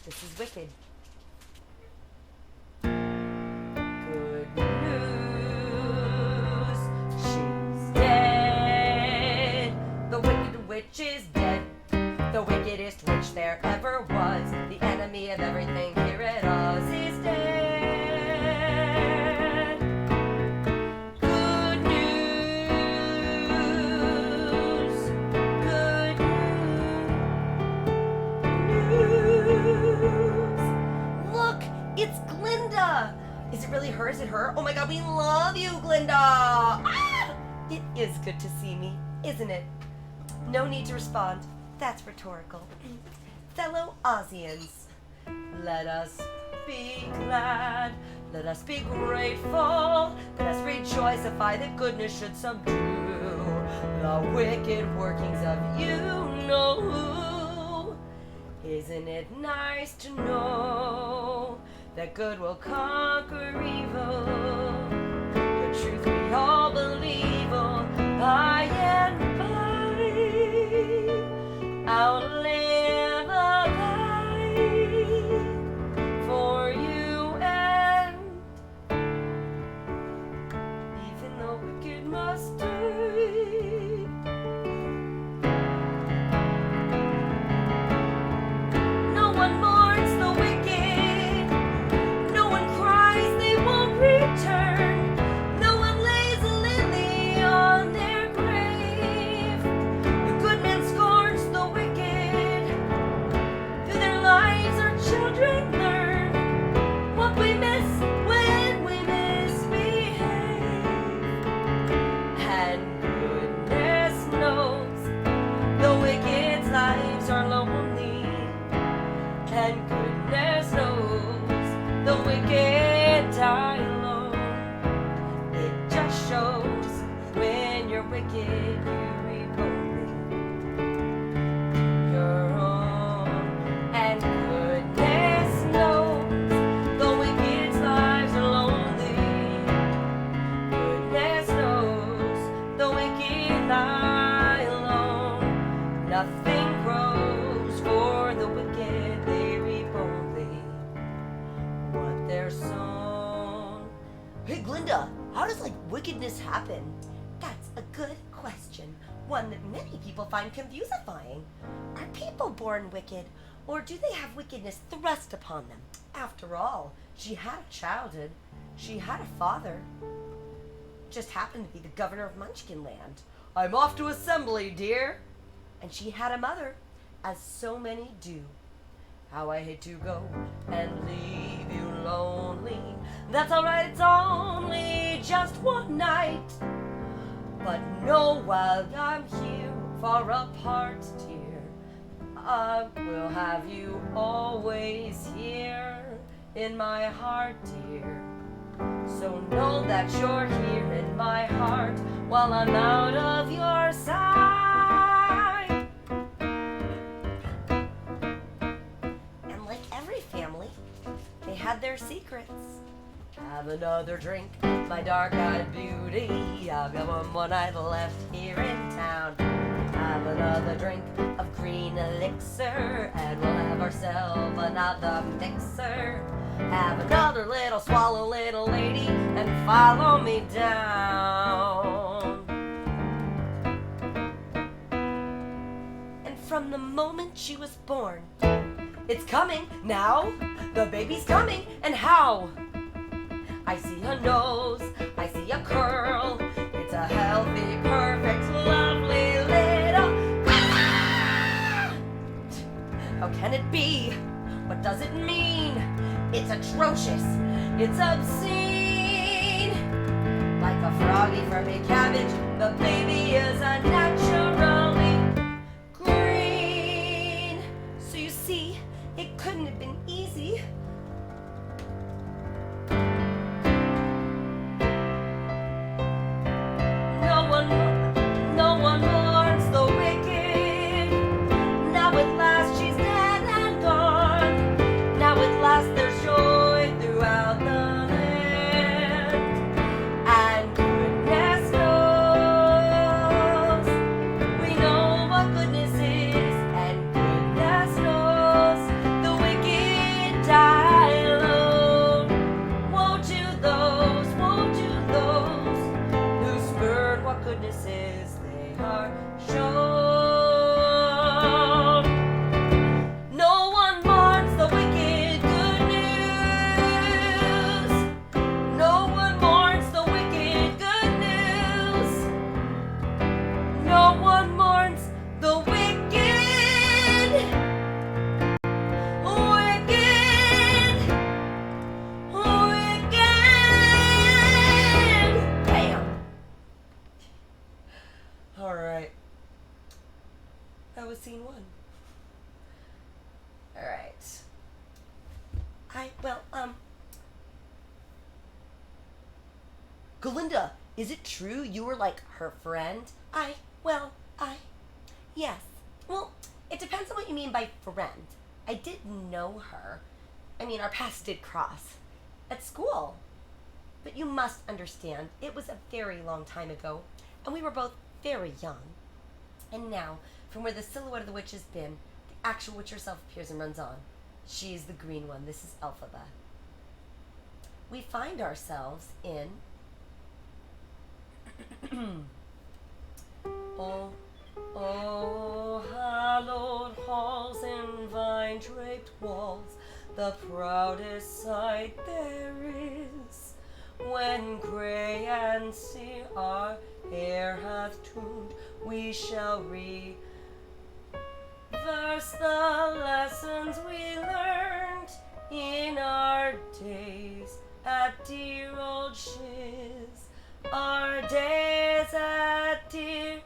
This is Wicked. Good news, she's dead. The Wicked Witch is dead. The wickedest witch there ever was. The enemy of everything here at Oz is dead. Good news. Good news. Look, it's Glinda. Is it really her? Is it her? Oh my god, we love you, Glinda. Ah! It is good to see me, isn't it? No need to respond. That's rhetorical. Fellow Ozians, let us be glad, let us be grateful, let us rejoicify that goodness should subdue the wicked workings of you know who. Isn't it nice to know that good will conquer evil? The truth we all believe by and by. Outlive a life for you, and even the wicked must die. No one mourns the wicked, no one cries they won't return, no one lays a lily on their grave. The good man scorns the wicked, through their lives our children learn what we miss when we misbehave. And goodness knows the wicked's lives are lonely, and goodness knows the wicked die alone. It just shows when you're wicked, you reap only your own. And goodness knows the wicked's lives are lonely. Goodness knows the wicked lie alone. Nothing grows for the wicked, they reap only what they're sown. Hey Glinda, how does wickedness happen? That's a good question, one that many people find confusifying. Are people born wicked, or do they have wickedness thrust upon them? After all, she had a childhood, she had a father. Just happened to be the governor of Munchkinland. I'm off to assembly, dear. And she had a mother, as so many do. How I hate to go and leave you lonely. That's alright, it's only just one night. But know while I'm here, far apart, dear, I will have you always here in my heart, dear. So know that you're here in my heart while I'm out of your sight. And like every family, they had their secrets. Have another drink, my dark-eyed beauty. I've got one night left here in town. Have another drink of green elixir, and we'll have ourselves another mixer. Have another little swallow, little lady, and follow me down. And from the moment she was born, it's coming now, the baby's coming, and how? I see a nose, I see a curl, it's a healthy, perfect, lovely little... Ah! How can it be? What does it mean? It's atrocious, it's obscene. Like a froggy Furby cabbage, the baby is unnaturally green. So you see, it couldn't have been easy. No one mourns the wicked. Now at last she's dead and gone. Now at last there's joy throughout the land. And goodness knows, we know what goodness is. And goodness knows, the wicked Galinda, is it true you were like her friend? Yes. Well, it depends on what you mean by friend. I did know her. I mean, our paths did cross. At school. But you must understand, it was a very long time ago, and we were both very young. And now, from where the silhouette of the witch has been, the actual witch herself appears and runs on. She is the green one. This is Elphaba. We find ourselves in... Oh, hallowed halls and vine-draped walls, the proudest sight there is. When grey and sere our hair hath tuned, we shall reverse the lessons we learned in our days at dear old Shiz. Our days at dear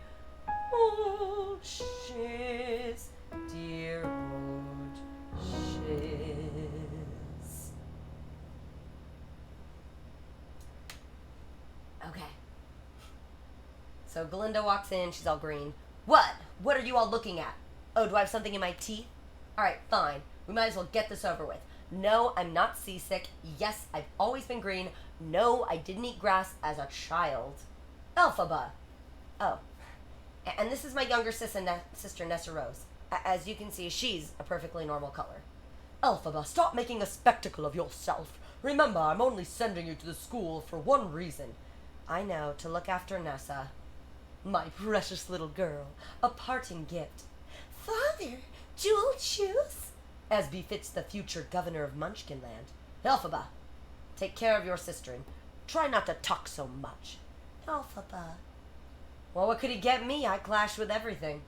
old Shiz, dear old Shiz. Okay. So Galinda walks in, she's all green. What? What are you all looking at? Oh, do I have something in my teeth? Alright, fine. We might as well get this over with. No, I'm not seasick. Yes, I've always been green. No, I didn't eat grass as a child. Elphaba. Oh. And this is my younger sister, Nessa Rose. As you can see, she's a perfectly normal color. Elphaba, stop making a spectacle of yourself. Remember, I'm only sending you to the school for one reason. I know, to look after Nessa. My precious little girl, a parting gift. Father, jeweled shoes? As befits the future governor of Munchkinland. Elphaba, take care of your sister and try not to talk so much. Elphaba. Well, what could he get me? I clash with everything.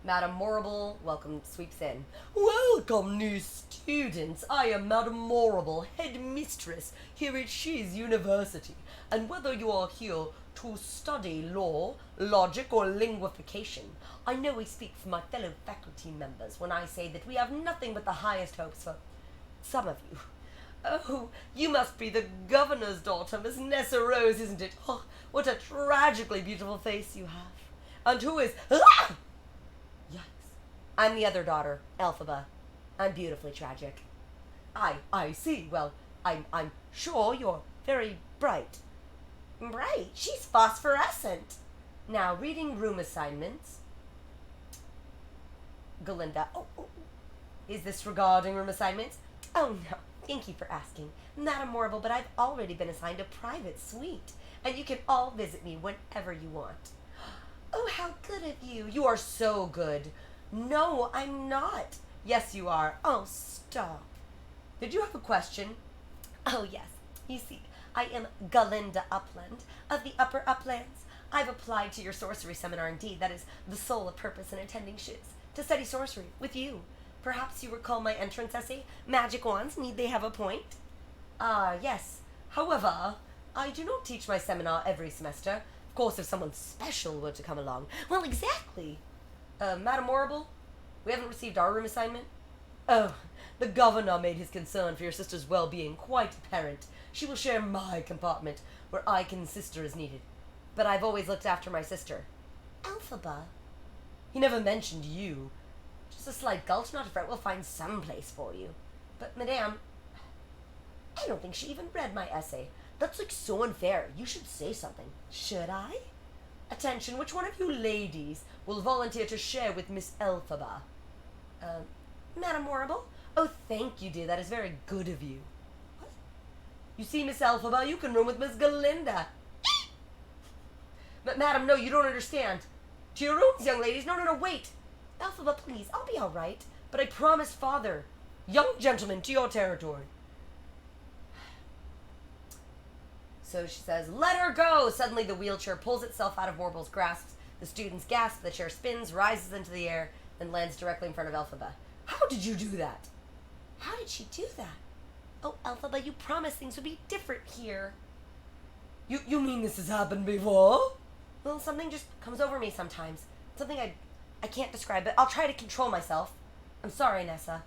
Madame Morrible, sweeps in. Welcome, new students. I am Madame Morrible, headmistress here at Shiz University. And whether you are here to study law, logic, or linguification, I know I speak for my fellow faculty members when I say that we have nothing but the highest hopes for some of you. Oh, you must be the governor's daughter, Miss Nessa Rose, isn't it? Oh, what a tragically beautiful face you have. And who is... Ah! Yikes. I'm the other daughter, Elphaba. I'm beautifully tragic. I see. Well, I'm sure you're very bright. Bright? She's phosphorescent. Now, reading room assignments. Galinda. Oh. Is this regarding room assignments? Oh, no. Thank you for asking. Madame Morrible, but I've already been assigned a private suite, and you can all visit me whenever you want. Oh, how good of you. You are so good. No, I'm not. Yes, you are. Oh, stop. Did you have a question? Oh, yes. You see, I am Galinda Upland of the Upper Uplands. I've applied to your sorcery seminar indeed. That is the sole purpose in attending Shiz, to study sorcery with you. Perhaps you recall my entrance essay, Magic Wands, Need They Have a Point? Yes. However, I do not teach my seminar every semester. Of course, if someone special were to come along. Well, exactly. Madame Morrible, we haven't received our room assignment. Oh, the governor made his concern for your sister's well-being quite apparent. She will share my compartment, where I can assist her as needed. But I've always looked after my sister. Elphaba. He never mentioned you. Just a slight gulch, not a fret. We'll find some place for you. But, madame, I don't think she even read my essay. That's like so unfair. You should say something. Should I? Attention, which one of you ladies will volunteer to share with Miss Elphaba? Madame Morrible? Oh, thank you, dear. That is very good of you. What? You see, Miss Elphaba, you can room with Miss Galinda. But, madam, no, you don't understand. To your rooms, young ladies. No, wait. Elphaba, please, I'll be all right. But I promised father. Young gentleman, to your territory. So she says, let her go! Suddenly the wheelchair pulls itself out of Morrible's grasp. The students gasp, the chair spins, rises into the air, and lands directly in front of Elphaba. How did you do that? How did she do that? Oh, Elphaba, you promised things would be different here. You mean this has happened before? Well, something just comes over me sometimes. Something I can't describe, but I'll try to control myself. I'm sorry, Nessa.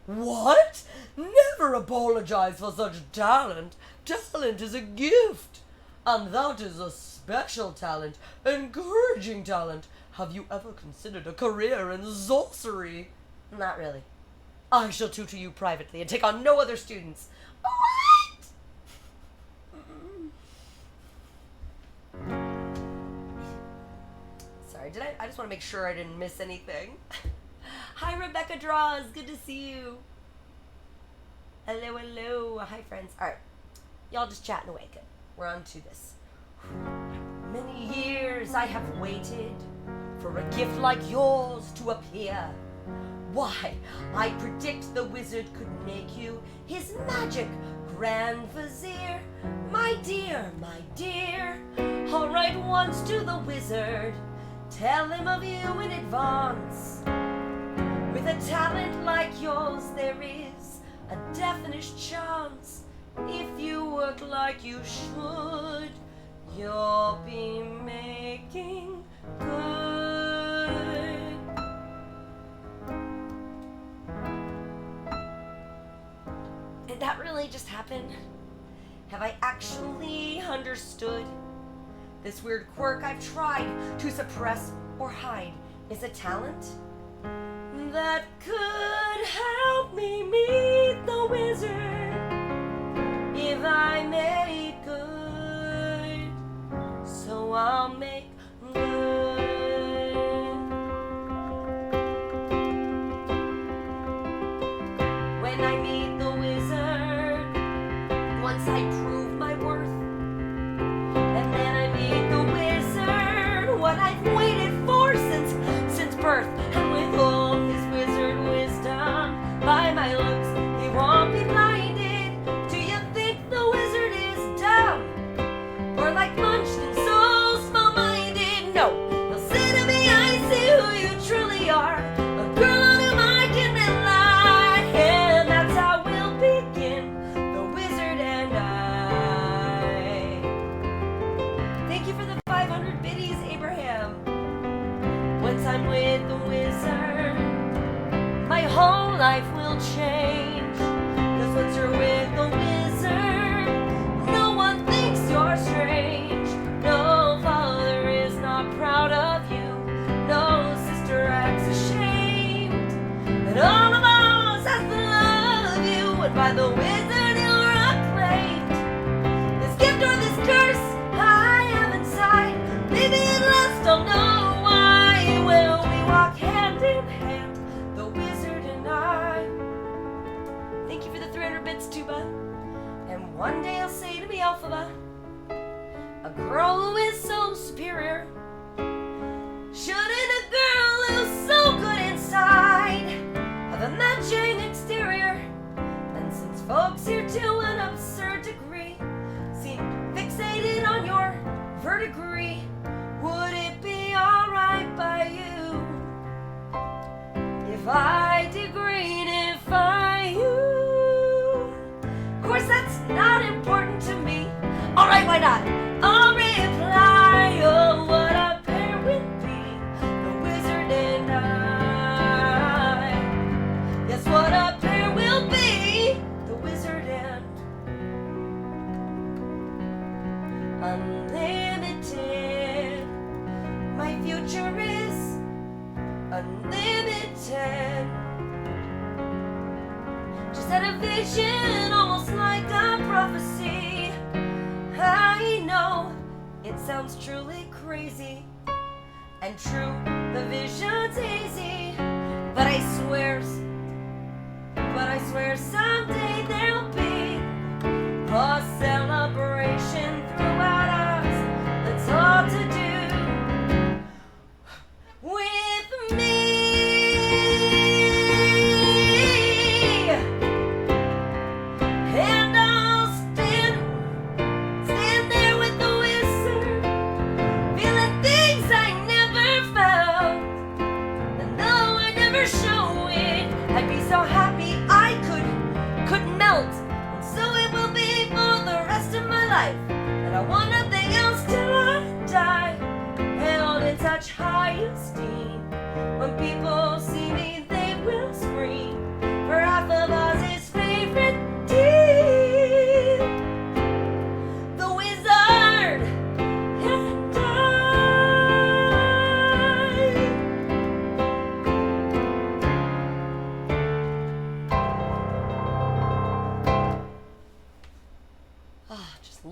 What? Never apologize for such talent. Talent is a gift. And that is a special talent, encouraging talent. Have you ever considered a career in sorcery? Not really. I shall tutor you privately and take on no other students. What? Sorry, I just want to make sure I didn't miss anything. Hi, Rebecca Draws. Good to see you. Hello, hello. Hi, friends. All right. Y'all just chatting away. Good. We're on to this. Many years I have waited for a gift like yours to appear. Why, I predict the wizard could make you his magic grand vizier. My dear, my dear, I'll write once to the wizard, tell him of you in advance. With a talent like yours, there is a definite chance. If you work like you should, you'll be making good. Did that really just happen? Have I actually understood? This weird quirk I've tried to suppress or hide is a talent that could help me meet the wizard if I make good. So I'll make good. When I meet the wizard, once I prove my worth, and then I meet the wizard, what I've waited for since birth. And with all his wizard wisdom, by my looks he won't be blinded. Do you think the wizard is dumb, or like munched and so small-minded? No, he'll say to me, I see who you truly are, a girl on whom I can rely, and that's how we'll begin, the wizard and I. Thank you for the 500 biddies, Abraham. Once I'm with the wizard, my whole life will change. 'Cause once you're with the wizard, no one thinks you're strange. No father is not proud of you. No sister acts ashamed. And all of us has to love you. And by the wizard you're acclaimed. This gift or this curse I have inside, maybe at last I'll know why. Will we walk hand in hand, the wizard and I? Thank you for the 300 bits, Tuba. And one day I'll say to me, Alphaba, a girl who is so superior, shouldn't a girl who's so good inside have a matching exterior? And since folks here to an absurd degree seem fixated on your verdigris, would it be alright by you if I degreenify you? Of course that's not important to me. Alright, why not? I'll reply, oh what a pair we'll be, the wizard and I. Yes, what a pair we'll be, the wizard and unlimited. My future is unlimited. Just had a vision, almost like a prophecy. I know it sounds truly crazy, and true, the vision's hazy. But I swear someday there'll be a celebration throughout us. That's all to do with me. And I'll stand there with the wizard, feeling things I never felt. And though I never show it, I'd be so happy I could melt. And so it will be for the rest of my life. And I want nothing else till I die. Held in such high esteem, when people see me they will scream for half a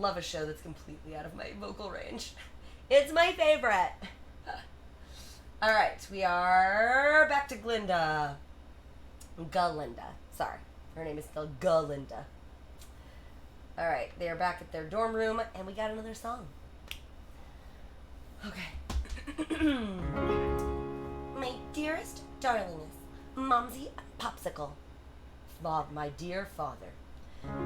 love a show that's completely out of my vocal range. It's my favorite. All right, we are back to Glinda. Galinda. Sorry, her name is still Galinda. All right, they are back at their dorm room, and we got another song. Okay. My dearest darlingness, Momsy Popsicle. My dear father.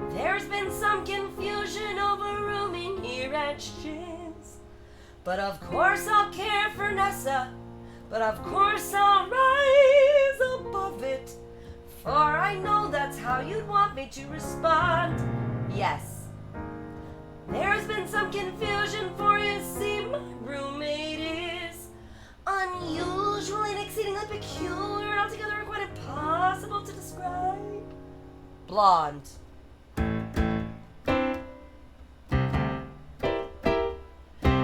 There's been some confusion over rooming here at Shiz. But of course I'll care for Nessa. But of course I'll rise above it. For I know that's how you'd want me to respond. Yes. There's been some confusion, for you see my roommate is unusual and exceedingly peculiar and altogether quite impossible to describe. Blonde.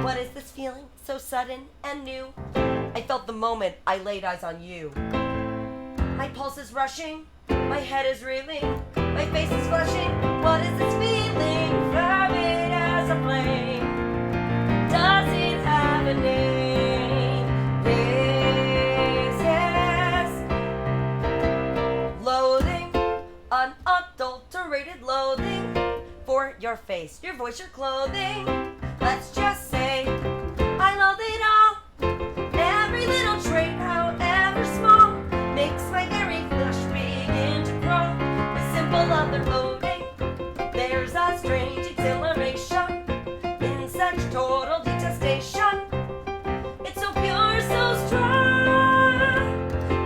What is this feeling, so sudden and new? I felt the moment I laid eyes on you. My pulse is rushing, my head is reeling, my face is flushing. What is this feeling? Fervent as a flame. Does it have a name? Yes. Loathing, unadulterated loathing for your face, your voice, your clothing. Let's just say I love it all. Every little trait, however small, makes my very flesh begin to crawl. The simple underloading, there's a strange exhilaration in such total detestation. It's so pure, so strong.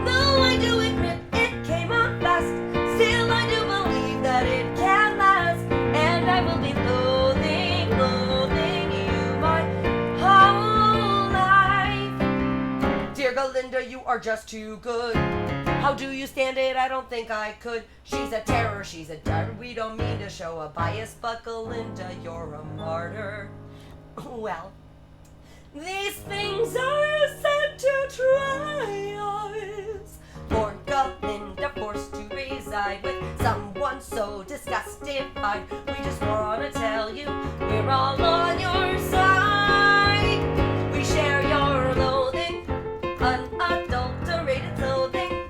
Though I do admit it came on fast, still I do believe that it can last. And I will be loathing you my whole life. Dear Galinda, you are just too good. How do you stand it? I don't think I could. She's a terror, she's a terror. We don't mean to show a bias, but Galinda, you're a martyr. Well, these things are said to try us. For Galinda forced to reside with someone so disgustified. We just want to tell you we're all on your side. We share your loathing, unadulterated loathing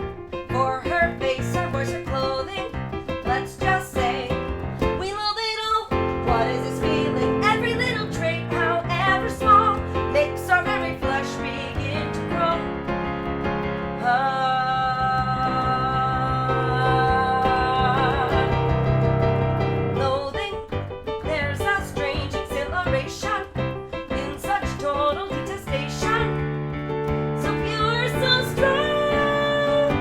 for her face, her voice, her clothing. Let's just say we love it all. What is this feeling? Every little trait, however small, makes our very flesh begin to crawl. Loathing, there's a strange exhilaration in such total detestation. So pure, so strong.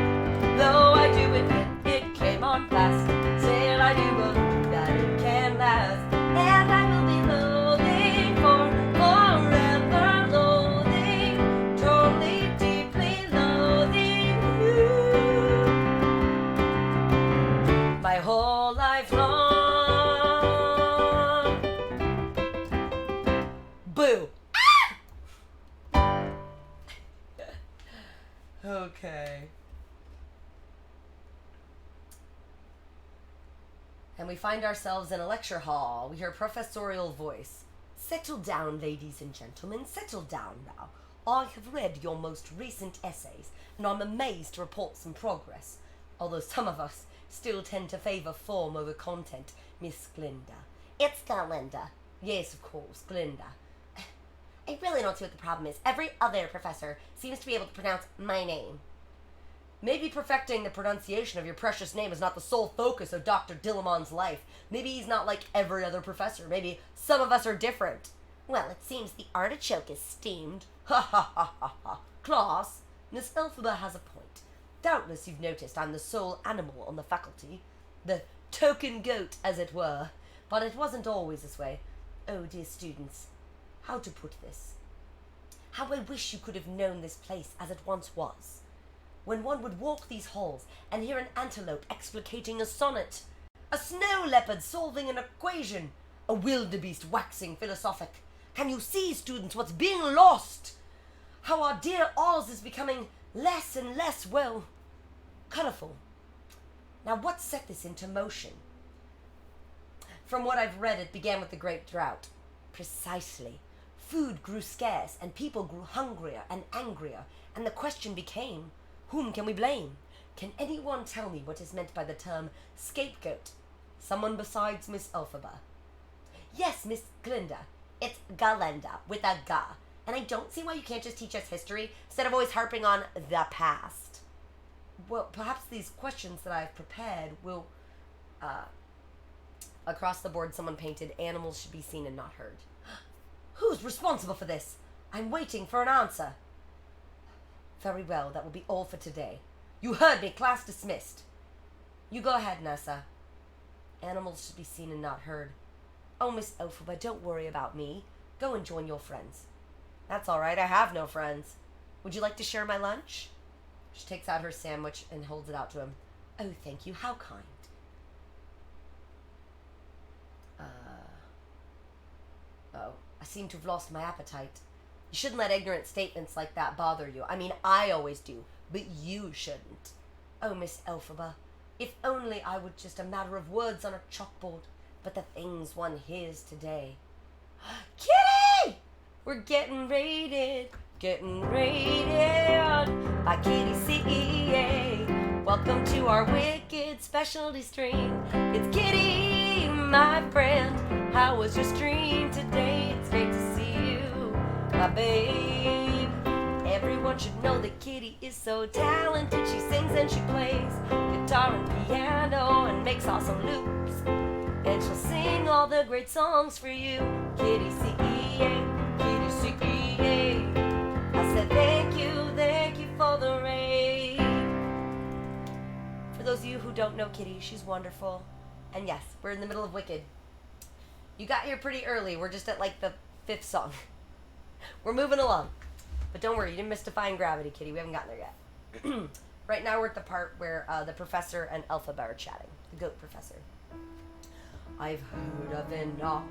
Though I do admit it came on fast, still I do believe that it can last. And I will be loathing for forever, loathing, totally, deeply loathing you. My whole life long. Boo. Okay. And we find ourselves in a lecture hall. We hear a professorial voice. Settle down, ladies and gentlemen. Settle down now. I have read your most recent essays, and I'm amazed to report some progress. Although some of us still tend to favor form over content, Miss Glinda. It's Galinda. Yes, of course, Glinda. I really don't see what the problem is. Every other professor seems to be able to pronounce my name. Maybe perfecting the pronunciation of your precious name is not the sole focus of Dr. Dillamon's life. Maybe he's not like every other professor. Maybe some of us are different. Well, it seems the artichoke is steamed. Ha ha ha ha ha. Class, Miss Elphaba has a point. Doubtless you've noticed I'm the sole animal on the faculty. The token goat, as it were. But it wasn't always this way. Oh, dear students, how to put this? How I wish you could have known this place as it once was. When one would walk these halls and hear an antelope explicating a sonnet, a snow leopard solving an equation, a wildebeest waxing philosophic. Can you see, students, what's being lost? How our dear Oz is becoming less and less, well, colourful. Now what set this into motion? From what I've read, it began with the Great Drought. Precisely. Food grew scarce, and people grew hungrier and angrier, and the question became, whom can we blame? Can anyone tell me what is meant by the term scapegoat? Someone besides Miss Elphaba. Yes, Miss Glinda. It's Galinda, with a ga. And I don't see why you can't just teach us history, instead of always harping on the past. Well, perhaps these questions that I've prepared will... Across the board, someone painted, animals should be seen and not heard. Who's responsible for this? I'm waiting for an answer. Very well, that will be all for today. You heard me, class dismissed. You go ahead, Nessa. Animals should be seen and not heard. Oh, Miss Elphaba, don't worry about me. Go and join your friends. That's all right, I have no friends. Would you like to share my lunch? She takes out her sandwich and holds it out to him. Oh, thank you, how kind. Oh, I seem to have lost my appetite. You shouldn't let ignorant statements like that bother you. I mean, I always do, but you shouldn't. Oh, Miss Elphaba, if only I were just a matter of words on a chalkboard, but the things one hears today. Kitty! We're getting raided by Kitty CEA. Welcome to our wicked specialty stream. It's Kitty, my friend. How was your stream today? It's great to see you, my babe. Everyone should know that Kitty is so talented. She sings and she plays guitar and piano and makes awesome loops. And she'll sing all the great songs for you. Kitty CEA, Kitty CEA. I said thank you for the raid. For those of you who don't know Kitty, she's wonderful. And yes, we're in the middle of Wicked. You got here pretty early. We're just at like the 5th song. We're moving along. But don't worry, you didn't miss Defying Gravity, Kitty. We haven't gotten there yet. Right now we're at the part where the professor and Elphaba are chatting. The goat professor. I've heard of Inox,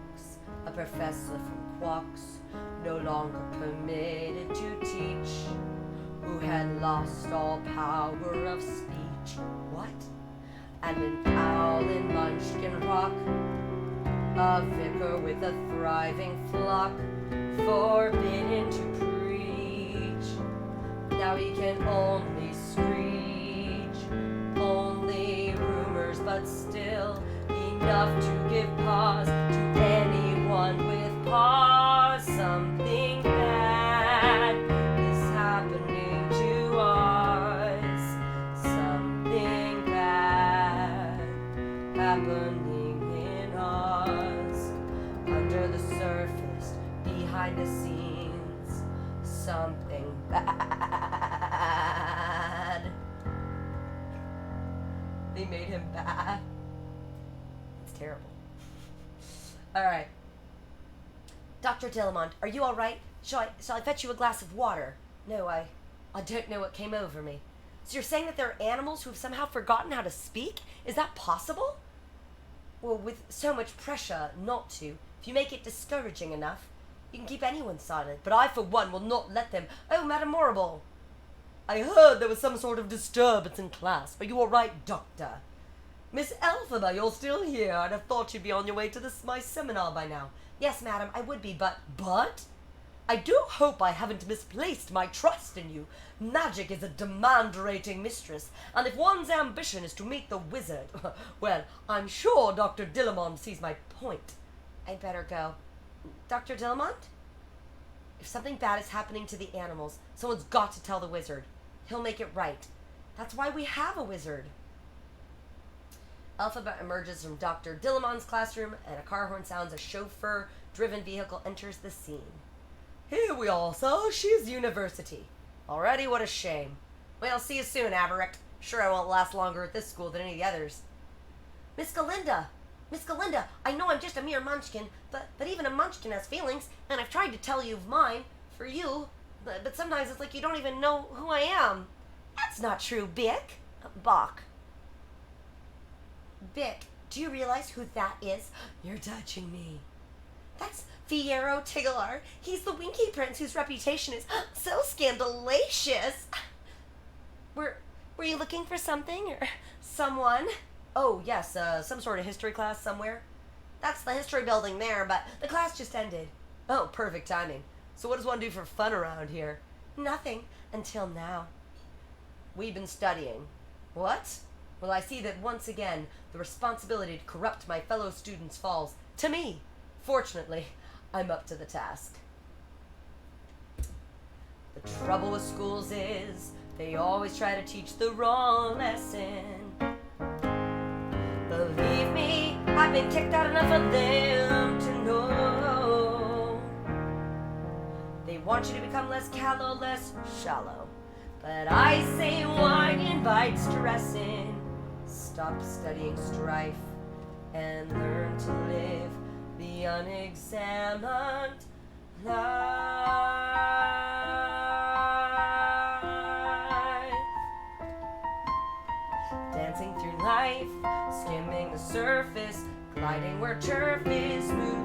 a professor from Quox, no longer permitted to teach, who had lost all power of speech. What? And an owl in Munchkin Rock, a vicar with a thriving flock, forbidden to preach. Now he can only screech, only rumors, but still enough to give pause to anyone with pause. Something bad is happening to us. Something bad happening in us. Under the surface, behind the scenes, something bad. They made him bad. It's terrible. Alright. Dr. Dillamont, are you alright? Shall I fetch you a glass of water? No, I don't know what came over me. So you're saying that there are animals who have somehow forgotten how to speak? Is that possible? Well, with so much pressure not to, if you make it discouraging enough, you can keep anyone silent. But I, for one, will not let them. Oh, Madame Morrible, I heard there was some sort of disturbance in class. Are you alright, Doctor? Miss Elphaba, you're still here. I'd have thought you'd be on your way to my seminar by now. Yes, madam, I would be, but... But? I do hope I haven't misplaced my trust in you. Magic is a demand-rating mistress, and if one's ambition is to meet the wizard, well, I'm sure Dr. Dillamont sees my point. I'd better go. Dr. Dillamont? If something bad is happening to the animals, someone's got to tell the wizard. He'll make it right. That's why we have a wizard. Elphaba emerges from Dr. Dillamont's classroom, and a car horn sounds. A chauffeur-driven vehicle enters the scene. Here we are, sir. She's university. Already, what a shame. Well, see you soon, Averick. Sure I won't last longer at this school than any of the others. Miss Galinda, I know I'm just a mere munchkin, but even a munchkin has feelings, and I've tried to tell you of mine, for you, but sometimes it's like you don't even know who I am. That's not true, Bick. Bach. Bick, do you realize who that is? You're touching me. That's Fiyero Tiggelar. He's the Winky Prince whose reputation is so scandalous. Were you looking for something or someone? Oh, yes, some sort of history class somewhere. That's the history building there, but the class just ended. Oh, perfect timing. So what does one do for fun around here? Nothing, until now. We've been studying. What? Well, I see that once again, the responsibility to corrupt my fellow students falls to me. Fortunately, I'm up to the task. The trouble with schools is they always try to teach the wrong lesson. Believe me, I've been kicked out enough of them to know. They want you to become less callow, less shallow. But I say wine invites stressing. Stop studying strife and learn to live the unexamined life. Dancing through life, skimming the surface, gliding where turf is smooth.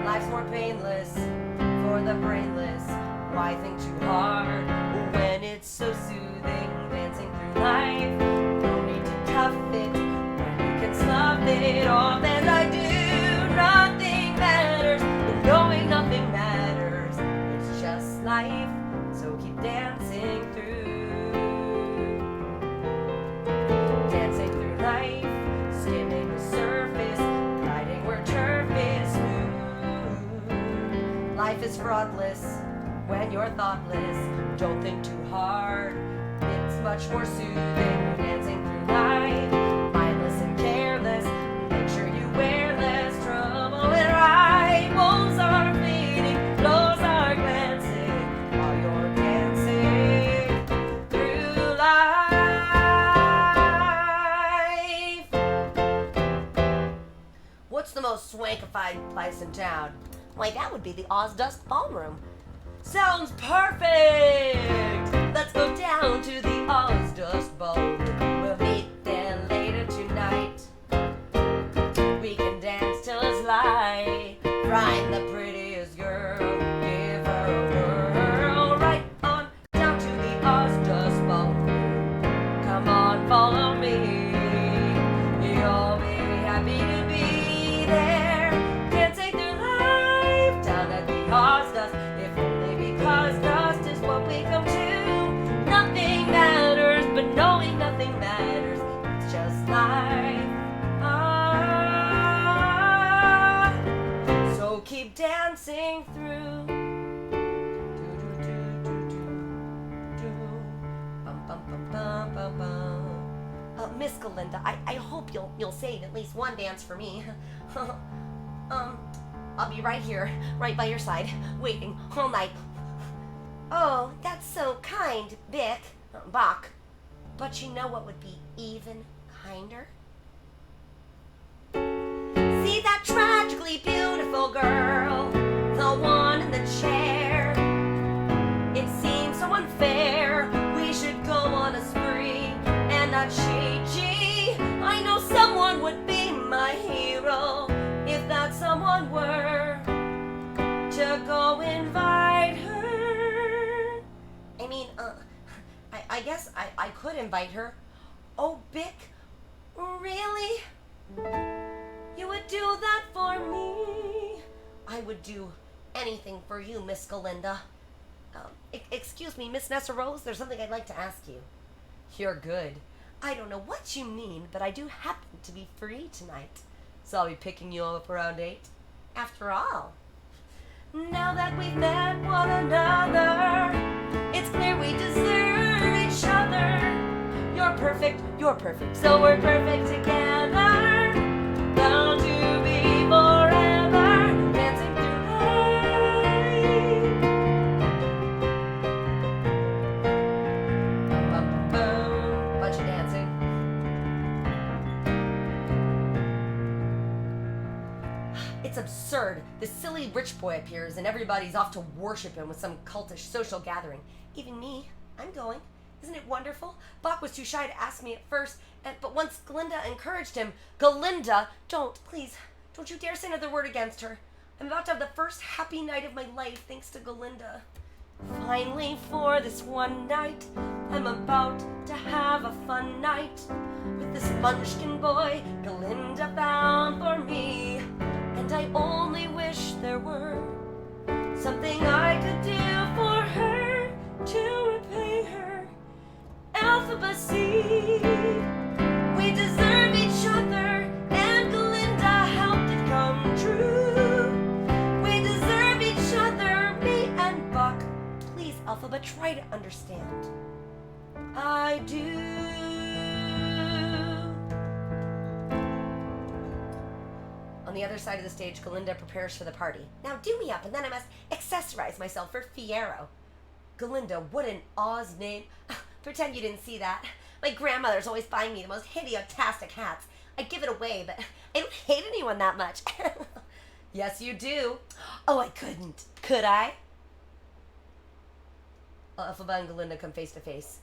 Life's more painless for the brainless. Why think too hard when it's so soothing? Dancing through life, no need to tough it when you can slough it off. And I do, nothing matters, but knowing nothing matters. It's just life, so keep dancing through. Dancing through life, skimming the surface, gliding where turf is smooth. Life is fraudless when you're thoughtless. Don't think too hard, it's much more soothing. Dancing through life, mindless and careless. Make sure you wear less trouble and right. Woes are fleeting, blows are glancing while you're dancing through life. What's the most swankified place in town? Why, that would be the Ozdusk Ballroom. Sounds perfect! Let's go down to the Ozdusk Ballroom. We'll meet there later tonight. We can dance till it's light. Find the prettiest girl, give her a whirl. Right on down to the Ozdusk Ballroom. Come on, follow me. You'll be happy to be there. Dancing through life down at the Ozdusk. Because dust is what we come to. Nothing matters, but knowing nothing matters. It's just life. So keep dancing through. Miss Galinda, I hope you'll save at least one dance for me. I'll be right here, right by your side, waiting all night. Oh, that's so kind, Bick. Bach. But you know what would be even kinder? See that tragically beautiful girl, the one in the chair. It seems so unfair, we should go on a spree and not cheat. Gee, I know someone would be my hero if that someone were to go invite her. I mean, I guess I could invite her. Oh, Bick, really? You would do that for me? I would do anything for you, Miss Galinda. Excuse me, Miss Nessa Rose, there's something I'd like to ask you. You're good. I don't know what you mean, but I do happen to be free tonight. So I'll be picking you up around 8. After all, now that we've met one another, it's clear we deserve each other. You're perfect, so we're perfect together. Bound to be forever, dancing through life. Bum, bum, bum, bum. Bunch of dancing. It's absurd. The silly rich boy appears and everybody's off to worship him with some cultish social gathering. Even me, I'm going. Isn't it wonderful? Bach was too shy to ask me at first, but once Galinda encouraged him, Galinda, please, don't you dare say another word against her. I'm about to have the first happy night of my life thanks to Galinda. Finally, for this one night, am about to have a fun night with this munchkin boy Galinda found for me. And I only wish there were something I could do for her to repay her. Alphaba C, we deserve each other, and Galinda helped it come true. We deserve each other, me and Buck. Please, Alphaba, try to understand. I do. On the other side of the stage, Galinda prepares for the party. Now do me up, and then I must accessorize myself for Fiyero. Galinda, what an Oz name. Pretend you didn't see that. My grandmother's always buying me the most hideotastic hats. I give it away, but I don't hate anyone that much. Yes, you do. Oh, I couldn't. Could I? Elphaba and Galinda come face to face.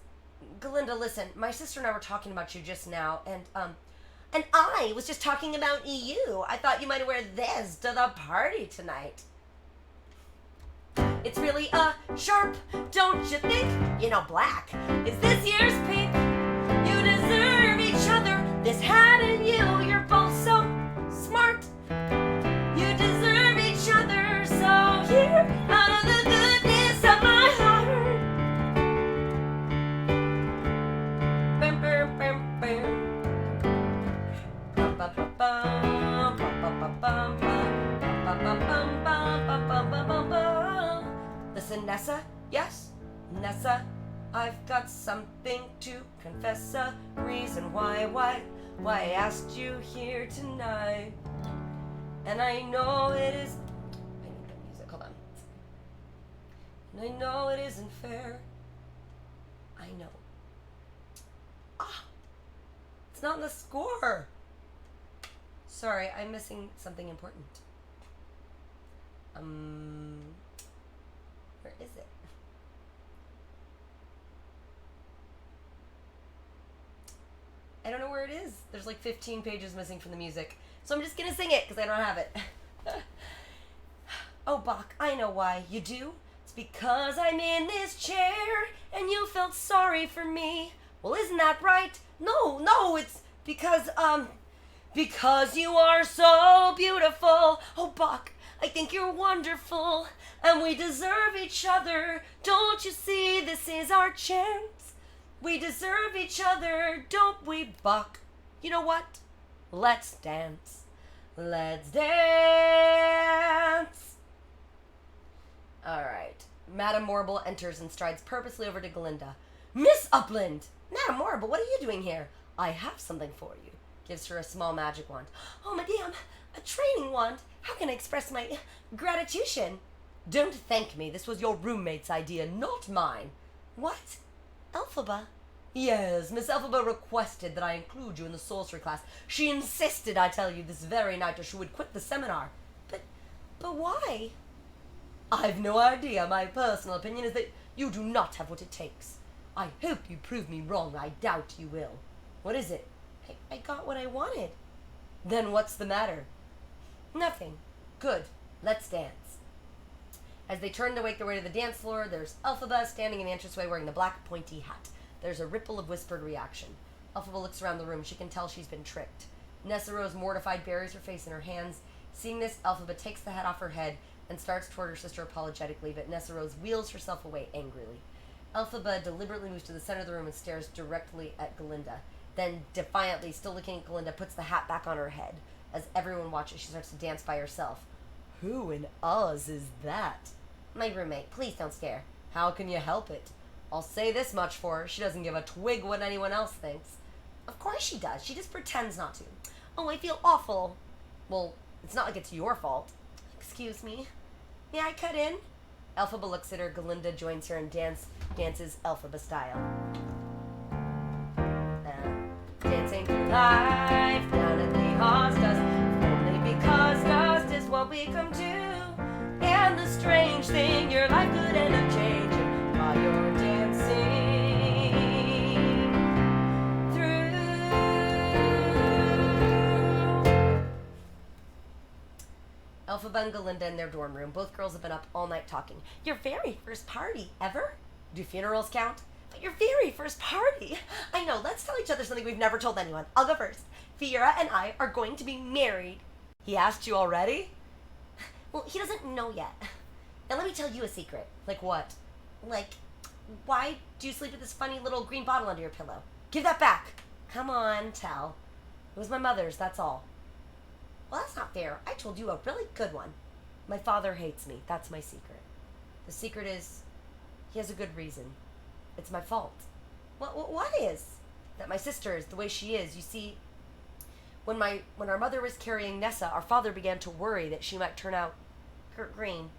Galinda, listen, my sister and I were talking about you just now, and I was just talking about you. I thought you might wear this to the party tonight. It's really sharp, don't you think? You know, black is this year's pink. You deserve each other, this hat and you. You're both so smart. You deserve each other, so here, out of the goodness of my heart. Bam, bam, bam, bam. Bum, bum, bum, bum, bum, bum, bum, bum, bum, bum, bum, bum, bum, bum, bum. Listen, Nessa? Yes? Nessa? I've got something to confess, a reason why I asked you here tonight. And I know it is... I need the music, hold on. And I know it isn't fair. I know. Ah! It's not in the score! Sorry, I'm missing something important. Where is it? I don't know where it is. There's like 15 pages missing from the music. So I'm just gonna sing it because I don't have it. Oh, Bach, I know why. You do? It's because I'm in this chair and you felt sorry for me. Well, isn't that right? No, it's because you are so beautiful. Oh, Bach, I think you're wonderful. And we deserve each other. Don't you see, this is our chance. We deserve each other, don't we, Buck? You know what? Let's dance. Let's dance. All right. Madame Morrible enters and strides purposely over to Galinda. Miss Upland! Madame Morrible, what are you doing here? I have something for you. Gives her a small magic wand. Oh, madame, a training wand. How can I express my gratitude? Don't thank me. This was your roommate's idea, not mine. What? Elphaba? Yes, Miss Elphaba requested that I include you in the sorcery class. She insisted I tell you this very night or she would quit the seminar. But why? I've no idea. My personal opinion is that you do not have what it takes. I hope you prove me wrong. I doubt you will. What is it? I got what I wanted. Then what's the matter? Nothing. Good. Let's dance. As they turn to make their way to the dance floor, there's Elphaba standing in the entranceway wearing the black pointy hat. There's a ripple of whispered reaction. Elphaba looks around the room. She can tell she's been tricked. Nessa Rose, mortified, buries her face in her hands. Seeing this, Elphaba takes the hat off her head and starts toward her sister apologetically, but Nessa Rose wheels herself away angrily. Elphaba deliberately moves to the center of the room and stares directly at Galinda. Then, defiantly, still looking at Galinda, puts the hat back on her head. As everyone watches, she starts to dance by herself. Who in Oz is that? My roommate. Please don't stare. How can you help it? I'll say this much for her. She doesn't give a twig what anyone else thinks. Of course she does. She just pretends not to. Oh, I feel awful. Well, it's not like it's your fault. Excuse me. May I cut in? Elphaba looks at her. Galinda joins her and dances Elphaba style. Dancing through life down at the Oz dust. Only because dust is what we come to. And the strange thing, your life could end up changing while you're dancing through. Elphaba and Galinda in their dorm room. Both girls have been up all night talking. Your very first party ever? Do funerals count? But your very first party. I know, let's tell each other something we've never told anyone. I'll go first. Fiora and I are going to be married. He asked you already? Well, he doesn't know yet. Now let me tell you a secret. Like what? Like, why do you sleep with this funny little green bottle under your pillow? Give that back. Come on, tell. It was my mother's, that's all. Well, that's not fair. I told you a really good one. My father hates me. That's my secret. The secret is he has a good reason. It's my fault. What is? That my sister is the way she is. You see, when our mother was carrying Nessa, our father began to worry that she might turn out green.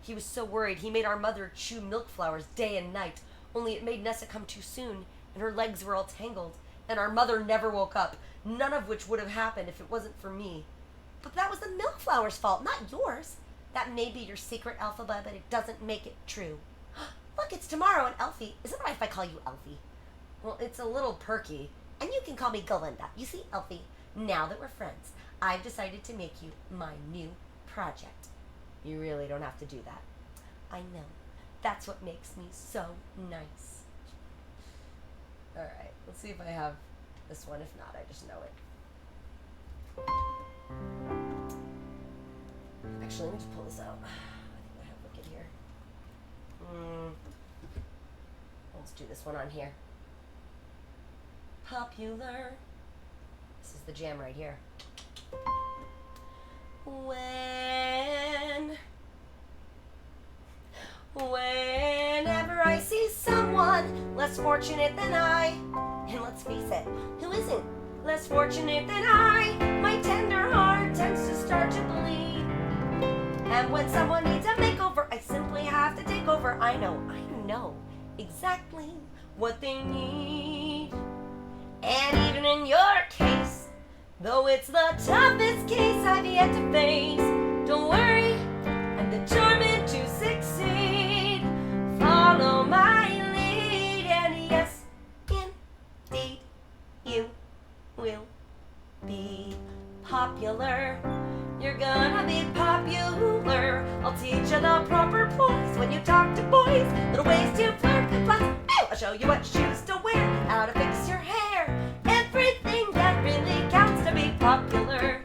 He was so worried he made our mother chew milk flowers day and night, only it made Nessa come too soon, and her legs were all tangled, and our mother never woke up, none of which would have happened if it wasn't for me. But that was the milk flower's fault, not yours. That may be your secret, Elphaba, but it doesn't make it true. Look, it's tomorrow, and Elfie. Is it right if I call you Elfie? Well, it's a little perky. And you can call me Galinda. You see, Elfie, now that we're friends, I've decided to make you my new project. You really don't have to do that. I know. That's what makes me so nice. Alright, let's see if I have this one. If not, I just know it. Actually, let me just pull this out. I think I have Wicked here. Let's do this one on here. Popular. This is the jam right here. Whenever I see someone less fortunate than I, and let's face it, who isn't less fortunate than I, my tender heart tends to start to bleed. And when someone needs a makeover, I simply have to take over. I know exactly what they need. And even in your case, though it's the toughest case I've yet to face, don't worry, I'm determined to succeed. Follow my lead, and yes, indeed, you will be popular. You're gonna be popular. I'll teach you the proper poise when you talk to boys, little ways to flirt and plus. I'll show you what shoes to wear, how to fix your hair, everything that really counts to be popular.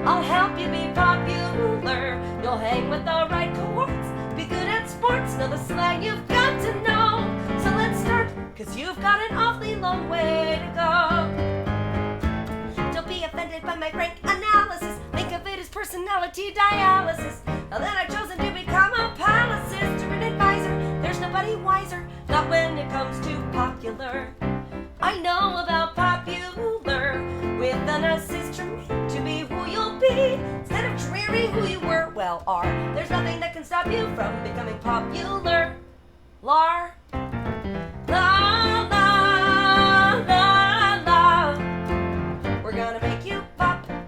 I'll help you be popular. You'll hang with the right cohorts, be good at sports, know the slang you've got to know. So let's start, 'cause you've got an awfully long way to go. Don't be offended by my rank analysis, think of it as personality dialysis. Now that I've chosen to become a policist or an advisor, there's nobody wiser, not when it comes to popular. I know about popular, with an assist from me to be who you'll be, instead of dreary who you were, well, are. There's nothing that can stop you from becoming popular. La, la, la, la. We're gonna make you popular.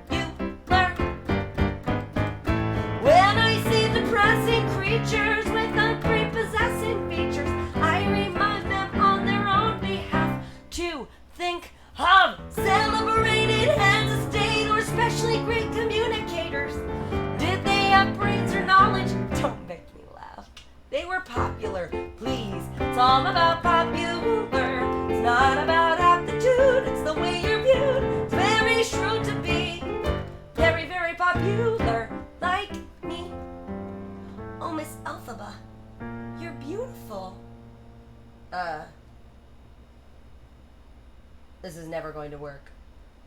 When I see depressing creatures with unprepossessing features, I remind them on their own behalf to think of celebrated heads of state or especially great communicators. Did they have brains or knowledge? Don't make me laugh. They were popular, please. It's all about popular. It's not about aptitude, it's the way you're viewed. It's very shrewd to be very, very popular, like me. Oh, Miss Elphaba, you're beautiful. This is never going to work.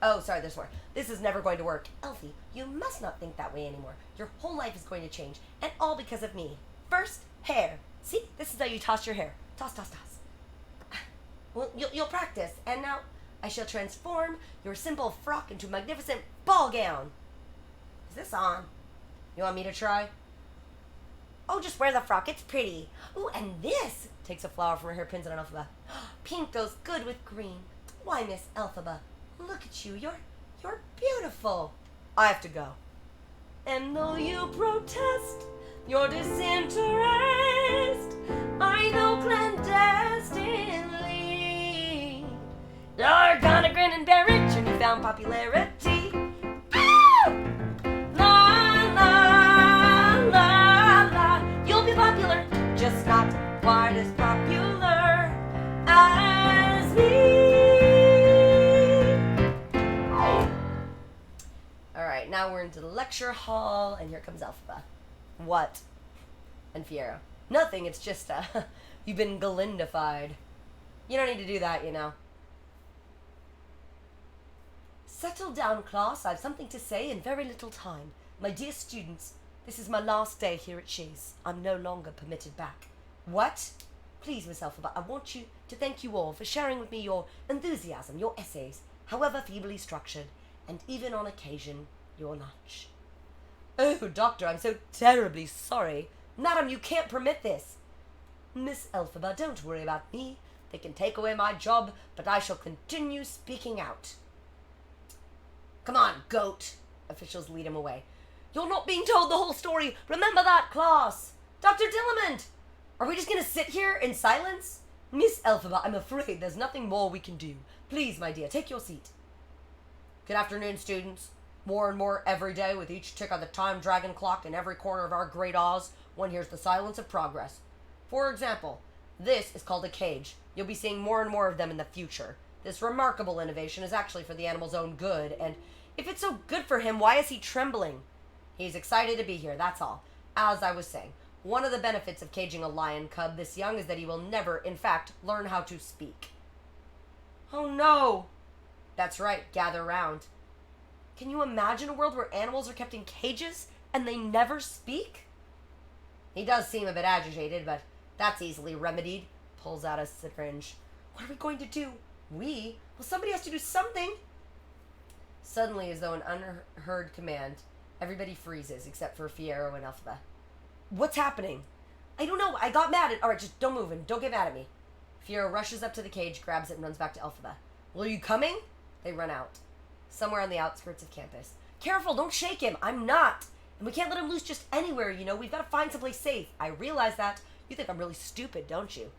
Oh, sorry, there's more. This is never going to work. Elfie, you must not think that way anymore. Your whole life is going to change, and all because of me. First, hair. See, this is how you toss your hair. Toss, toss, toss. Well, you'll practice, and now I shall transform your simple frock into a magnificent ball gown. Is this on? You want me to try? Oh, just wear the frock. It's pretty. Ooh, and this takes a flower from her hair, pins it on Elphaba. Pink goes good with green. Why, Miss Elphaba, look at you. You're beautiful. I have to go. And though you protest your disinterest, I know clandestinely you're gonna grin and bear it, your newfound popularity. Ah! La, la, la, la. You'll be popular, just not quite as popular Alright, now we're into the lecture hall, and here comes Elphaba. What? And Fiero. Nothing, it's just, you've been Galindified. You don't need to do that, you know. Settle down, class. I have something to say in very little time. My dear students, this is my last day here at Chase. I'm no longer permitted back. What? Please, Miss Elphaba, I want you to thank you all for sharing with me your enthusiasm, your essays, however feebly structured, and even on occasion, your lunch. Oh, Doctor, I'm so terribly sorry. Madam, you can't permit this. Miss Elphaba, don't worry about me. They can take away my job, but I shall continue speaking out. Come on, goat. Officials lead him away. You're not being told the whole story. Remember that, class. Dr. Dillamond, are we just going to sit here in silence? Miss Elphaba, I'm afraid there's nothing more we can do. Please, my dear, take your seat. Good afternoon, students. More and more every day, with each tick of the time dragon clock in every corner of our great Oz, one hears the silence of progress. For example, this is called a cage. You'll be seeing more and more of them in the future. This remarkable innovation is actually for the animal's own good, and if it's so good for him, why is he trembling? He's excited to be here, that's all. As I was saying, one of the benefits of caging a lion cub this young is that he will never, in fact, learn how to speak. Oh no! That's right, gather round. Can you imagine a world where animals are kept in cages and they never speak? He does seem a bit agitated, but that's easily remedied. Pulls out a syringe. What are we going to do? We? Well, somebody has to do something. Suddenly, as though an unheard command, everybody freezes except for Fiero and Elphaba. What's happening? I don't know. I got mad at... Alright, just don't move and don't get mad at me. Fiero rushes up to the cage, grabs it, and runs back to Elphaba. Well, are you coming? They run out. Somewhere on the outskirts of campus. Careful, don't shake him. I'm not. And we can't let him loose just anywhere, you know. We've got to find someplace safe. I realize that. You think I'm really stupid, don't you?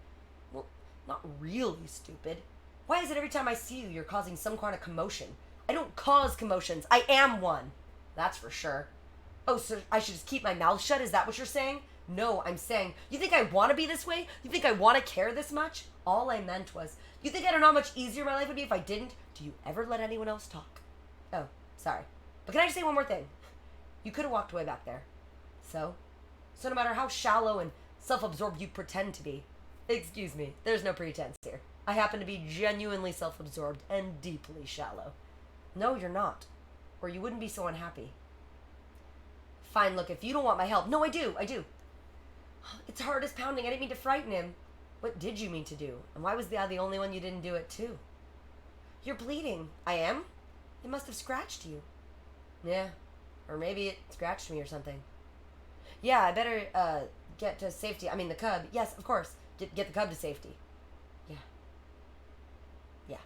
Well, not really stupid. Why is it every time I see you, you're causing some kind of commotion? I don't cause commotions. I am one. That's for sure. Oh, so I should just keep my mouth shut? Is that what you're saying? No, I'm saying, you think I want to be this way? You think I want to care this much? All I meant was, you think I don't know how much easier my life would be if I didn't? Do you ever let anyone else talk? Oh, sorry. But can I just say one more thing? You could have walked away back there. So? So no matter how shallow and self-absorbed you pretend to be, excuse me, there's no pretense here. I happen to be genuinely self-absorbed and deeply shallow. No, you're not. Or you wouldn't be so unhappy. Fine, look, if you don't want my help... No, I do. It's heart is pounding. I didn't mean to frighten him. What did you mean to do? And why was I the only one you didn't do it to? You're bleeding. I am? It must have scratched you. Yeah. Or maybe it scratched me or something. Yeah, I better, get to safety. I mean, the cub. Yes, of course. Get the cub to safety. Yeah. Yeah.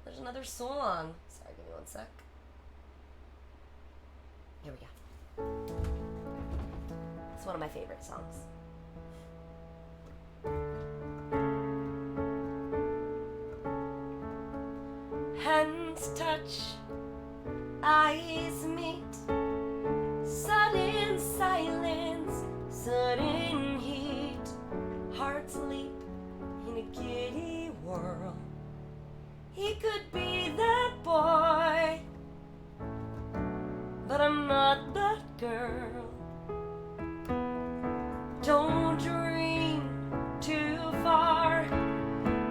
There's another song. Sorry, give me one sec. Here we go. It's one of my favorite songs. Hands touch, eyes meet, sudden silence, sudden heat, hearts leap in a giddy whirl. He could be that boy, but I'm not that girl. Don't dream too far,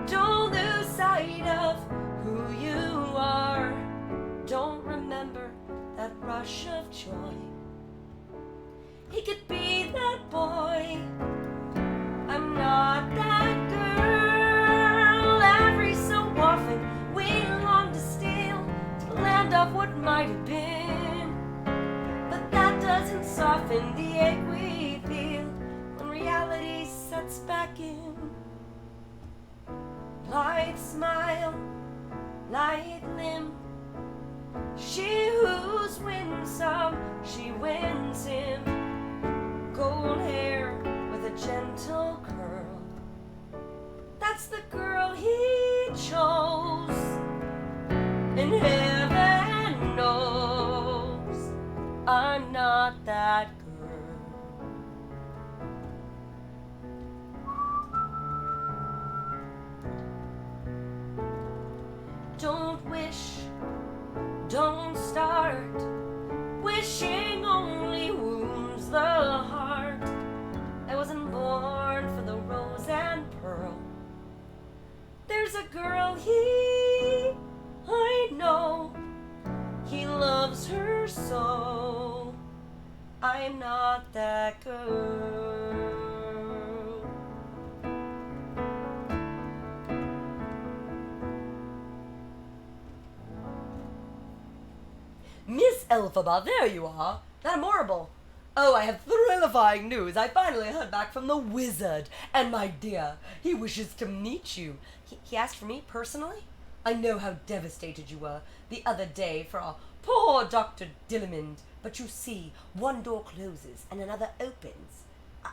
don't lose sight of who you are. Don't remember that rush of joy. He could be that boy, I'm not that girl. Every so often we long to steal to land of what might have been, but that doesn't soften the ache we feel when reality sets back in. Light smile, light limb, she who's winsome, she wins him. Gold hair with a gentle curl, that's the girl he chose. And heaven knows I'm not that girl. Don't wish, don't start. Wishing only wounds the heart. I wasn't born for the rose and pearl. There's a girl I know. He loves her so. I'm not that girl. Miss Elphaba, there you are. Madame Morrible. Oh, I have thrillifying news. I finally heard back from the wizard. And my dear, he wishes to meet you. He asked for me personally? I know how devastated you were the other day for our poor Dr. Dillamond. But you see, one door closes and another opens.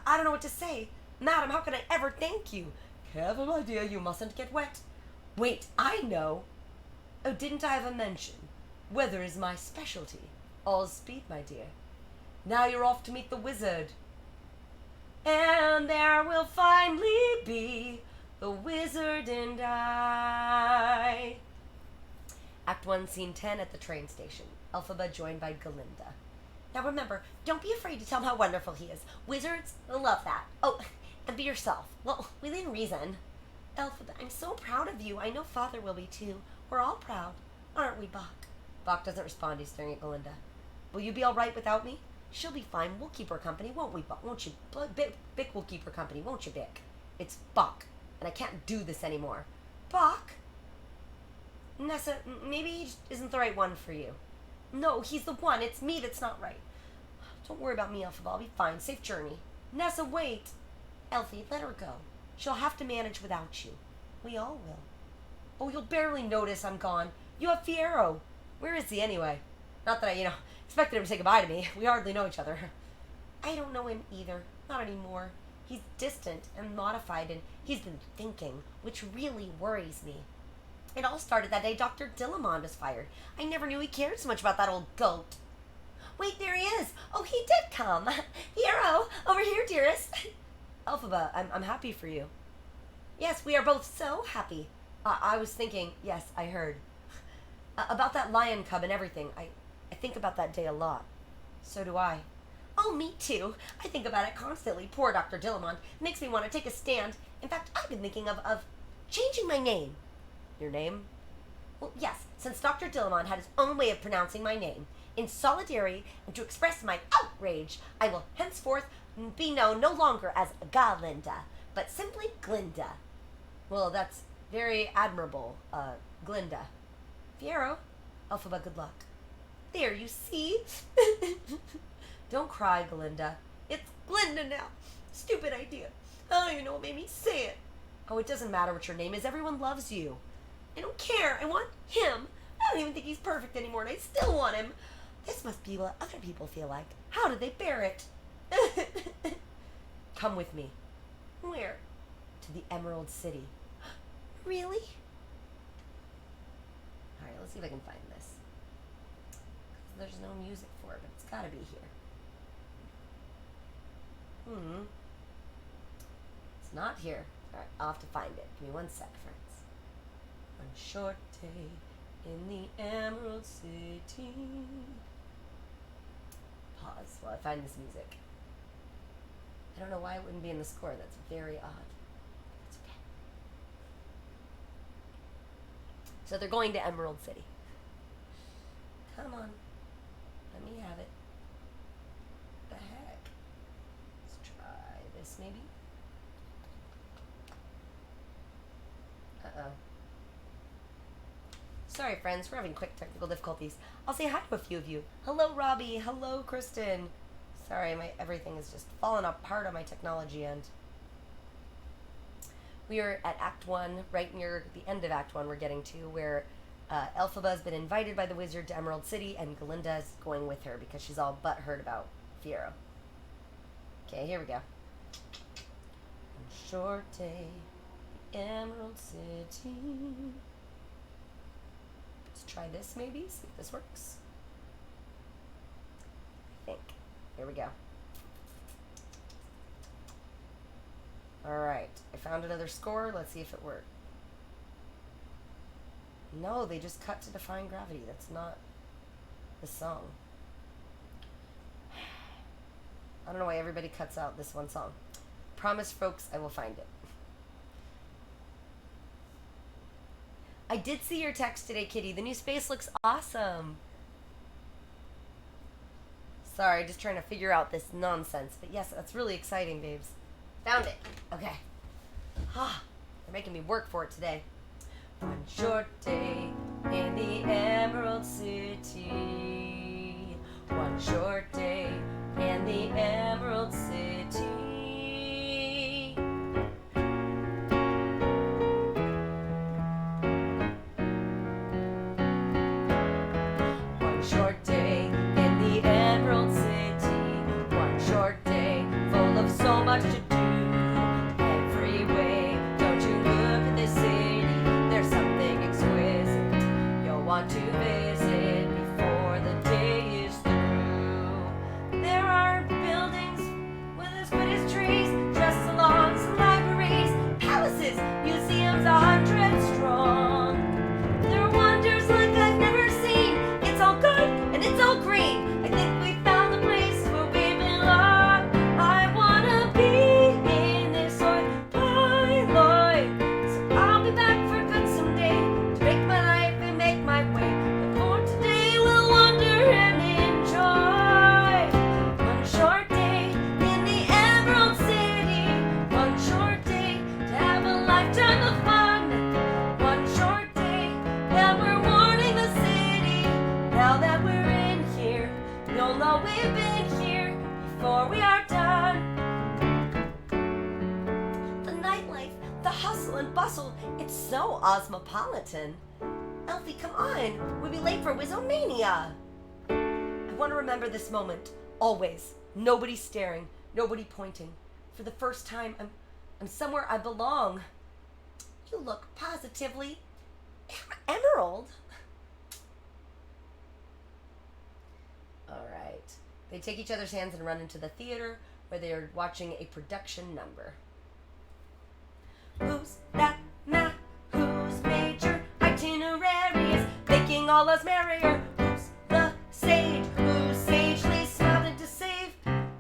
I don't know what to say. Madam, how can I ever thank you? Careful, my dear, you mustn't get wet. Wait, I know. Oh, didn't I have a mention? Weather is my specialty. All speed, my dear. Now you're off to meet the wizard. And there will finally be the wizard and I. Act 1, Scene 10 at the train station. Elphaba joined by Galinda. Now remember, don't be afraid to tell him how wonderful he is. Wizards love that. Oh, and be yourself. Well, within reason. Elphaba, I'm so proud of you. I know Father will be too. We're all proud. Aren't we, Bach? Bach doesn't respond. He's staring at Galinda. Will you be all right without me? She'll be fine. We'll keep her company, won't we, Bach? Won't you? Bick will keep her company, won't you, Bick? It's Bach, and I can't do this anymore. Bach? Nessa, maybe he just isn't the right one for you. No, he's the one. It's me that's not right. Don't worry about me, Elphaba. I'll be fine. Safe journey. Nessa, wait. Elfie, let her go. She'll have to manage without you. We all will. Oh, you'll barely notice I'm gone. You have Fiyero. Where is he anyway? Not that I, expected him to say goodbye to me. We hardly know each other. I don't know him either. Not anymore. He's distant and modified, and he's been thinking, which really worries me. It all started that day Dr. Dillamond was fired. I never knew he cared so much about that old goat. Wait, there he is. Oh, he did come. Fiyero, over here, dearest. Elphaba, I'm happy for you. Yes, we are both so happy. I was thinking, yes, I heard. About that lion cub and everything. I think about that day a lot. So do I. Oh, me too. I think about it constantly. Poor Dr. Dillamond. Makes me want to take a stand. In fact, I've been thinking of changing my name. Your name? Well, yes, since Dr. Dillamond had his own way of pronouncing my name. In solidarity and to express my outrage, I will henceforth be known no longer as Galinda, but simply Glinda. Well, that's very admirable, Glinda. Fiyero, Elphaba, good luck. There, you see? Don't cry, Galinda. It's Glinda now. Stupid idea. I don't even know what made me say it. Oh, it doesn't matter what your name is. Everyone loves you. I don't care. I want him. I don't even think he's perfect anymore, and I still want him. This must be what other people feel like. How did they bear it? Come with me. Where? To the Emerald City. Really? Alright, let's see if I can find this. There's no music for it, but it's gotta be here. It's not here. Alright, I'll have to find it. Give me 1 sec, friends. One short day in the Emerald City. Pause while I find this music. I don't know why it wouldn't be in the score. That's very odd. It's okay. So they're going to Emerald City. Come on. Let me have it. The heck? Let's try this maybe. Uh-oh. Sorry, friends. We're having quick technical difficulties. I'll say hi to a few of you. Hello, Robbie. Hello, Kristen. Sorry, everything is just falling apart on my technology end. We are at Act 1, right near the end of Act 1 we're getting to, where Elphaba has been invited by the wizard to Emerald City, and Galinda is going with her because she's all butthurt about Fiyero. Okay, here we go. One short day, the Emerald City. Let's try this maybe, see if this works. I think. Here we go. Alright, I found another score. Let's see if it worked. No, they just cut to Defying Gravity. That's not the song. I don't know why everybody cuts out this one song. Promise, folks, I will find it. I did see your text today, Kitty. The new space looks awesome. Sorry, just trying to figure out this nonsense. But yes, that's really exciting, babes. Found it. Okay. Ah, they're making me work for it today. One short day in the Emerald City. One short day in the Emerald City. One short day in the Emerald City. One short day full of so much to do. Every way, don't you look at this city. There's something exquisite you'll want to visit before the day is through. There are buildings with as good as trees, just along some libraries, palaces, museums 100 strong. There are wonders like I've never seen. It's all good and it's all green. I think we found the place where we belong. I wanna be in this oil pilot, so I'll be back for good someday to make my life and make my way. But for today, we'll wander and enjoy. One short day in the Emerald City. One short day to have a lifetime of fun. One short day, and we're warning the city. Now that we're in here, you'll know we've been here before we are done. The nightlife, the hustle and bustle, it's so osmopolitan. Elfie, come on, we'll be late for Wizomania. I want to remember this moment, always. Nobody staring, nobody pointing. For the first time, I'm somewhere I belong. You look positively emerald. All right. They take each other's hands and run into the theater where they are watching a production number. Who's that man? Who's major? Itinerary is making all us merrier. Who's the sage? Who's sagely smarted to save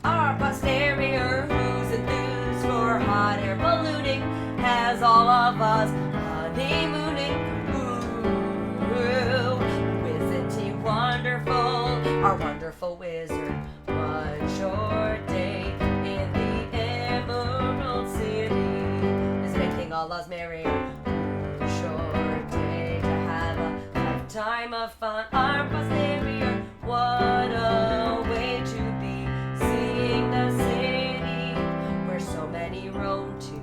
our posterior? Who's enthused for hot air ballooning? Has all of us honeymooning? Ooh, isn't he wonderful? Our wonderful wizard. One short day in the Emerald City is making all us merry. One short day to have a lifetime of fun. Our posterior. What a way to be, seeing the city where so many roam to.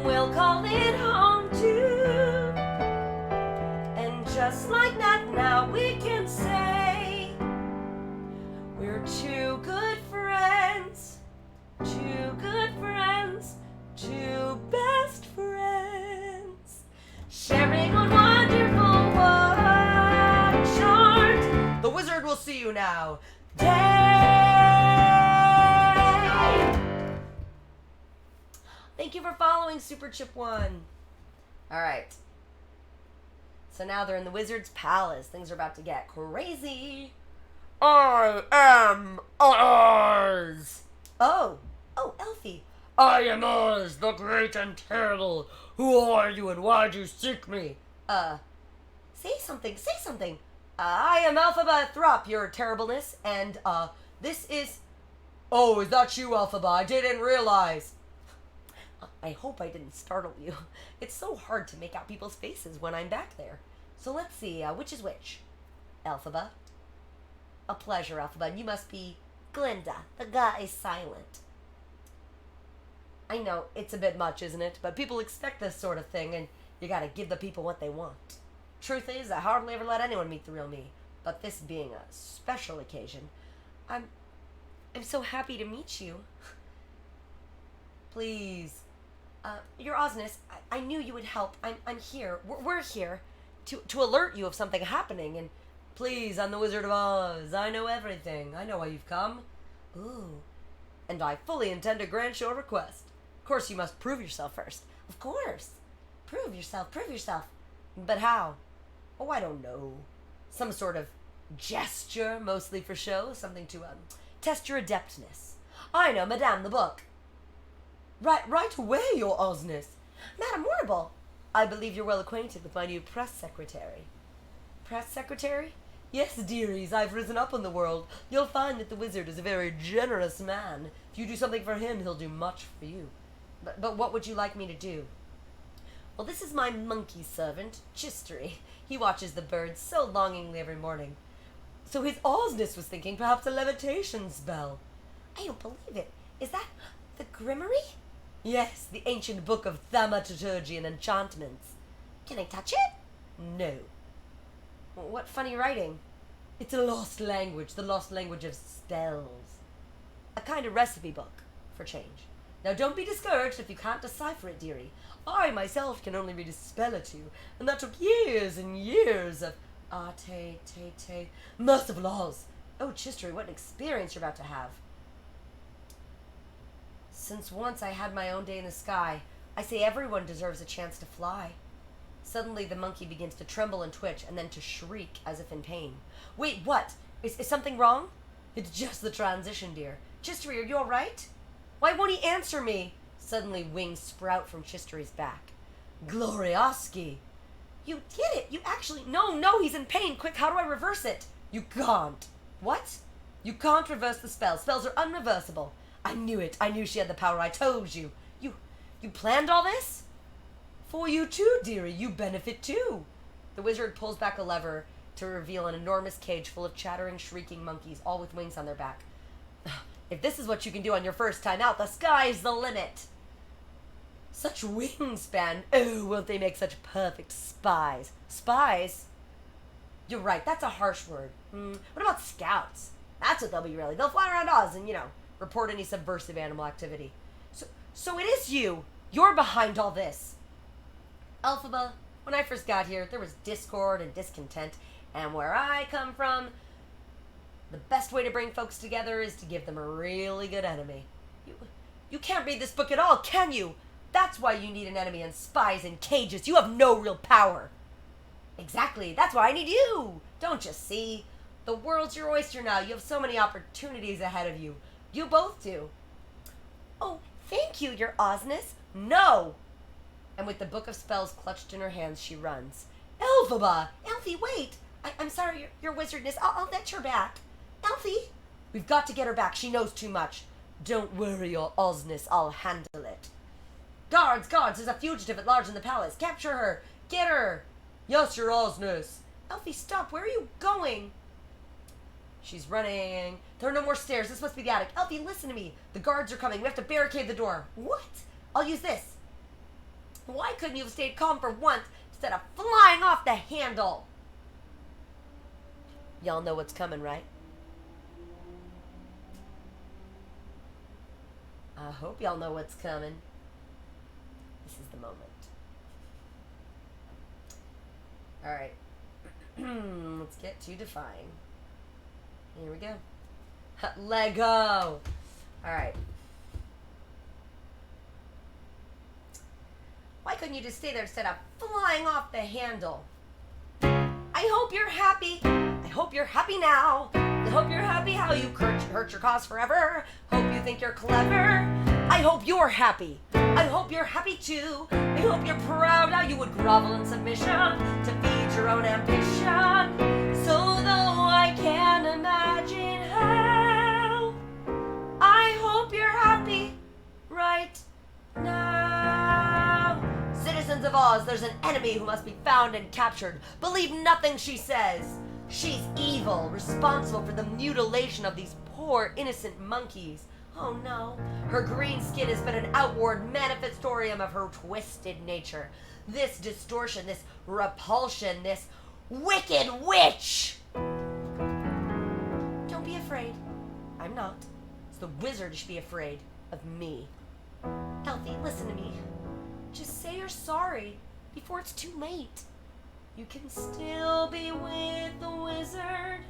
We'll call it home too. And just like that, now we can say we're two good friends, two good friends, two best friends, sharing one wonderful one short. The wizard will see you now. Day. Thank you for following, Super Chip One. All right. So now they're in the wizard's palace. Things are about to get crazy. I am Oz! Oh, Elfie. I am Oz, the great and terrible. Who are you and why do you seek me? Say something. I am Elphaba Throp, your terribleness, and, this is... Oh, is that you, Elphaba? I didn't realize. I hope I didn't startle you. It's so hard to make out people's faces when I'm back there. So let's see, which is which? Elphaba. A pleasure, Elphaba. And you must be Glinda. The guy is silent. I know, it's a bit much, isn't it? But people expect this sort of thing, and you gotta give the people what they want. Truth is, I hardly ever let anyone meet the real me. But this being a special occasion, I'm so happy to meet you. Please. Your Ozness, I knew you would help. I'm here. We're here to alert you of something happening, and please, I'm the Wizard of Oz. I know everything. I know why you've come. Ooh. And I fully intend to grant your request. Of course, you must prove yourself first. Of course. Prove yourself. But how? Oh, I don't know. Some sort of gesture, mostly for show, something to test your adeptness. I know, Madame the Book. Right away, your Osness. Madame Morrible, I believe you're well acquainted with my new press secretary. Press secretary? Yes, dearies, I've risen up in the world. You'll find that the wizard is a very generous man. If you do something for him, he'll do much for you. But what would you like me to do? Well, this is my monkey servant, Chistery. He watches the birds so longingly every morning. So his Osness was thinking perhaps a levitation spell. I don't believe it. Is that the Grimory? Yes, the ancient book of thaumaturgy and enchantments. Can I touch it? No. What funny writing? It's a lost language, the lost language of spells. A kind of recipe book, for change. Now don't be discouraged if you can't decipher it, dearie. I myself can only read a spell or two, and that took years and years of merciful Oz. Oh, Chistery, what an experience you're about to have. Since once I had my own day in the sky, I say everyone deserves a chance to fly. Suddenly the monkey begins to tremble and twitch, and then to shriek as if in pain. Wait, what? Is something wrong? It's just the transition, dear. Chistery, are you all right? Why won't he answer me? Suddenly wings sprout from Chistery's back. Glorioski! You did it! You actually... No, he's in pain! Quick, how do I reverse it? You can't. What? You can't reverse the spell. Spells are unreversible. I knew it. I knew she had the power. I told you. You planned all this? For you too, dearie. You benefit too. The wizard pulls back a lever to reveal an enormous cage full of chattering, shrieking monkeys, all with wings on their back. If this is what you can do on your first time out, the sky's the limit. Such wingspan. Oh, won't they make such perfect spies? Spies? You're right. That's a harsh word. What about scouts? That's what they'll be, really. They'll fly around Oz and, report any subversive animal activity. So it is you. You're behind all this. Elphaba, when I first got here, there was discord and discontent. And where I come from, the best way to bring folks together is to give them a really good enemy. You can't read this book at all, can you? That's why you need an enemy and spies and cages. You have no real power. Exactly. That's why I need you. Don't you see? The world's your oyster now. You have so many opportunities ahead of you. You both do. Oh, thank you, your Osness. No! And with the book of spells clutched in her hands, she runs. Elphaba! Elfie, wait! I'm sorry, your wizardness. I'll get your back. Elfie! We've got to get her back. She knows too much. Don't worry, your Osness. I'll handle it. Guards! There's a fugitive at large in the palace. Capture her! Get her! Yes, your Osness. Elfie, stop. Where are you going? She's running. There are no more stairs. This must be the attic. Elfie, listen to me. The guards are coming. We have to barricade the door. What? I'll use this. Why couldn't you have stayed calm for once instead of flying off the handle? Y'all know what's coming, right? I hope y'all know what's coming. This is the moment. Alright. Let's get to defying. Here we go. Lego! Alright. Why couldn't you just stay there instead of flying off the handle? I hope you're happy. I hope you're happy now. I hope you're happy how you hurt your cause forever. Hope you think you're clever. I hope you're happy. I hope you're happy too. I hope you're proud how you would grovel in submission to feed your own ambition. So though I can't imagine how, I hope you're happy right now. Citizens of Oz, there's an enemy who must be found and captured. Believe nothing she says. She's evil, responsible for the mutilation of these poor, innocent monkeys. Oh no, her green skin has been an outward manifestorium of her twisted nature. This distortion, this repulsion, this wicked witch! Don't be afraid. I'm not. It's the wizard who should be afraid of me. Elfie, listen to me. Just say you're sorry before it's too late. You can still be with the wizard.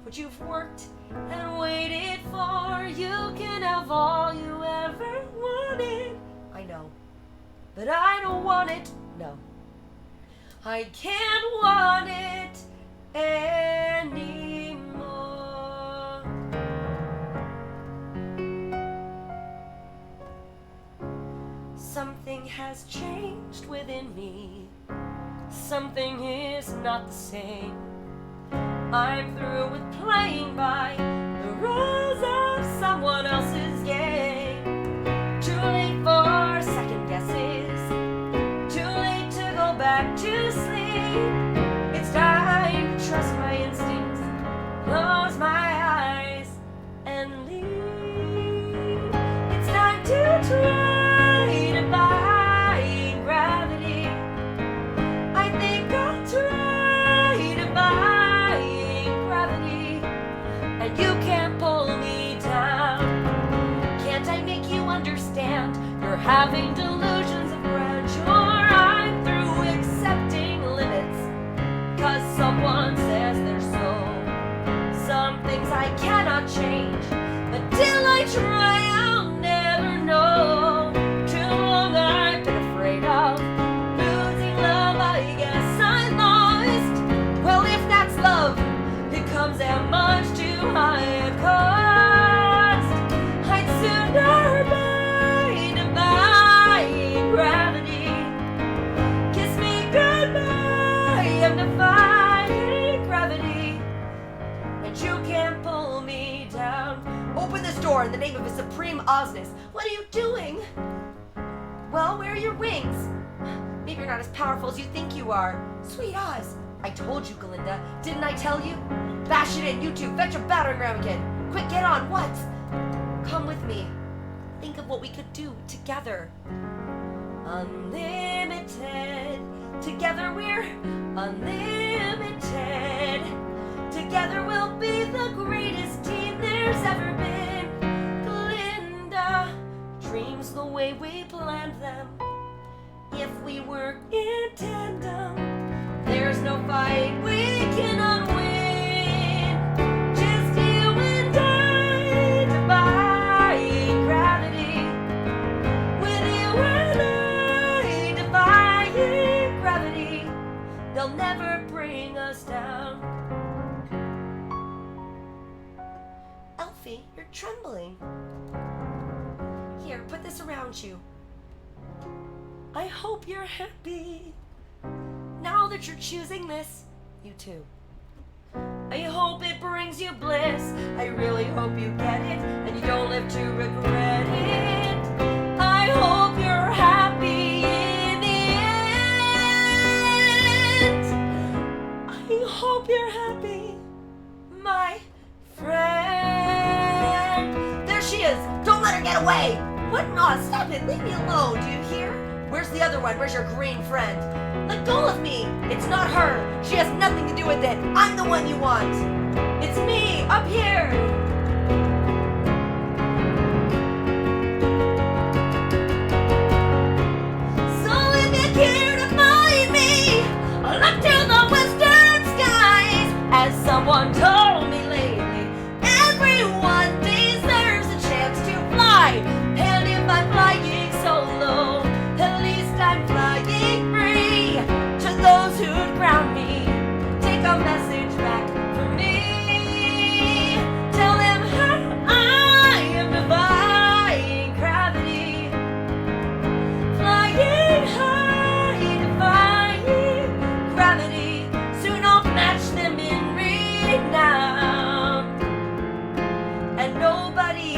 What you've worked and waited for, you can have all you ever wanted. I know, but I don't want it. No. I can't want it anymore. Something has changed within me. Something is not the same. I'm through with playing by the rules of someone else's game. Too late for second guesses. Too late to go back to sleep. It's time to trust my instincts. Close my eyes and leave. It's time to try defying gravity. I think I'll try defying gravity. And you can't pull me down. Can't I make you understand? You're having delusions of grandeur. I'm through accepting limits, 'cause someone says they're so. Some things I cannot change. Until I try, I'll never know. Too long I've been afraid of losing love. I guess I lost. Well, if that's love, it comes at much too high a cost. I'd sooner die defying gravity. Kiss me goodbye, I'm defying gravity. And you can't pull me down. Open this door in the name of His supreme Ozness. What are you doing? Well, where are your wings? Maybe you're not as powerful as you think you are. Sweet Oz. I told you, Galinda. Didn't I tell you? Bash it in, you two. Fetch a battering ram again. Quick, get on. What? Come with me. Think of what we could do together. Unlimited. Together we're unlimited. Together we'll be the greatest team there's ever been. Glinda, dreams the way we planned them. If we work in tandem, there's no fight we cannot win. Just you and I, defying gravity. With you and I, defying gravity. They'll never bring us down. Elfie, you're trembling. Here, put this around you. I hope you're happy. Now that you're choosing this, you too. I hope it brings you bliss. I really hope you get it and you don't live to regret it. I hope you're happy in the end. I hope you're happy, my friend. There she is. Don't let her get away. What? No, stop it. Leave me alone. Do you hear? Where's the other one? Where's your green friend? Let go of me! It's not her! She has nothing to do with it! I'm the one you want! It's me, up here! So if you care to find me, look to the western skies. As someone told me lately, everyone deserves a chance to fly. And if I'm flying solo, at least I'm flying free. To those who'd ground me, take a message back from me. Tell them how I am defying gravity. Flying high, defying gravity. Soon I'll match them in renown. And nobody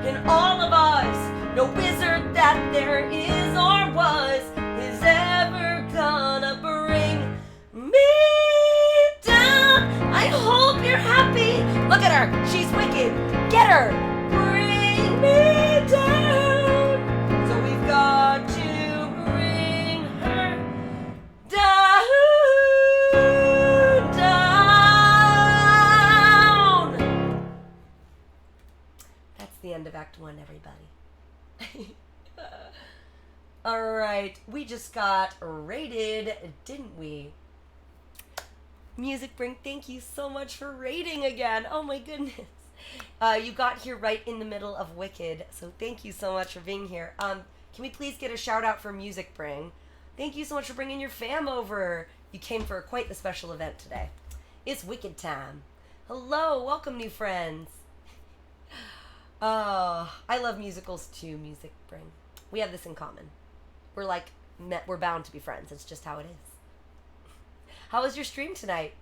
in all of Oz, no wizard that there is or was, is ever gonna bring me down. I hope you're happy. Look at her. She's wicked. Get her. Bring me down. So we've got to bring her down. That's the end of Act 1, everybody. Alright, we just got rated, didn't we? Music Bring, thank you so much for rating again. Oh my goodness. You got here right in the middle of Wicked, so thank you so much for being here. Can we please get a shout out for Music Bring? Thank you so much for bringing your fam over. You came for quite the special event today. It's Wicked time. Hello, welcome new friends. Oh, I love musicals too, Music Bring. We have this in common. We're bound to be friends. It's just how it is. How was your stream tonight?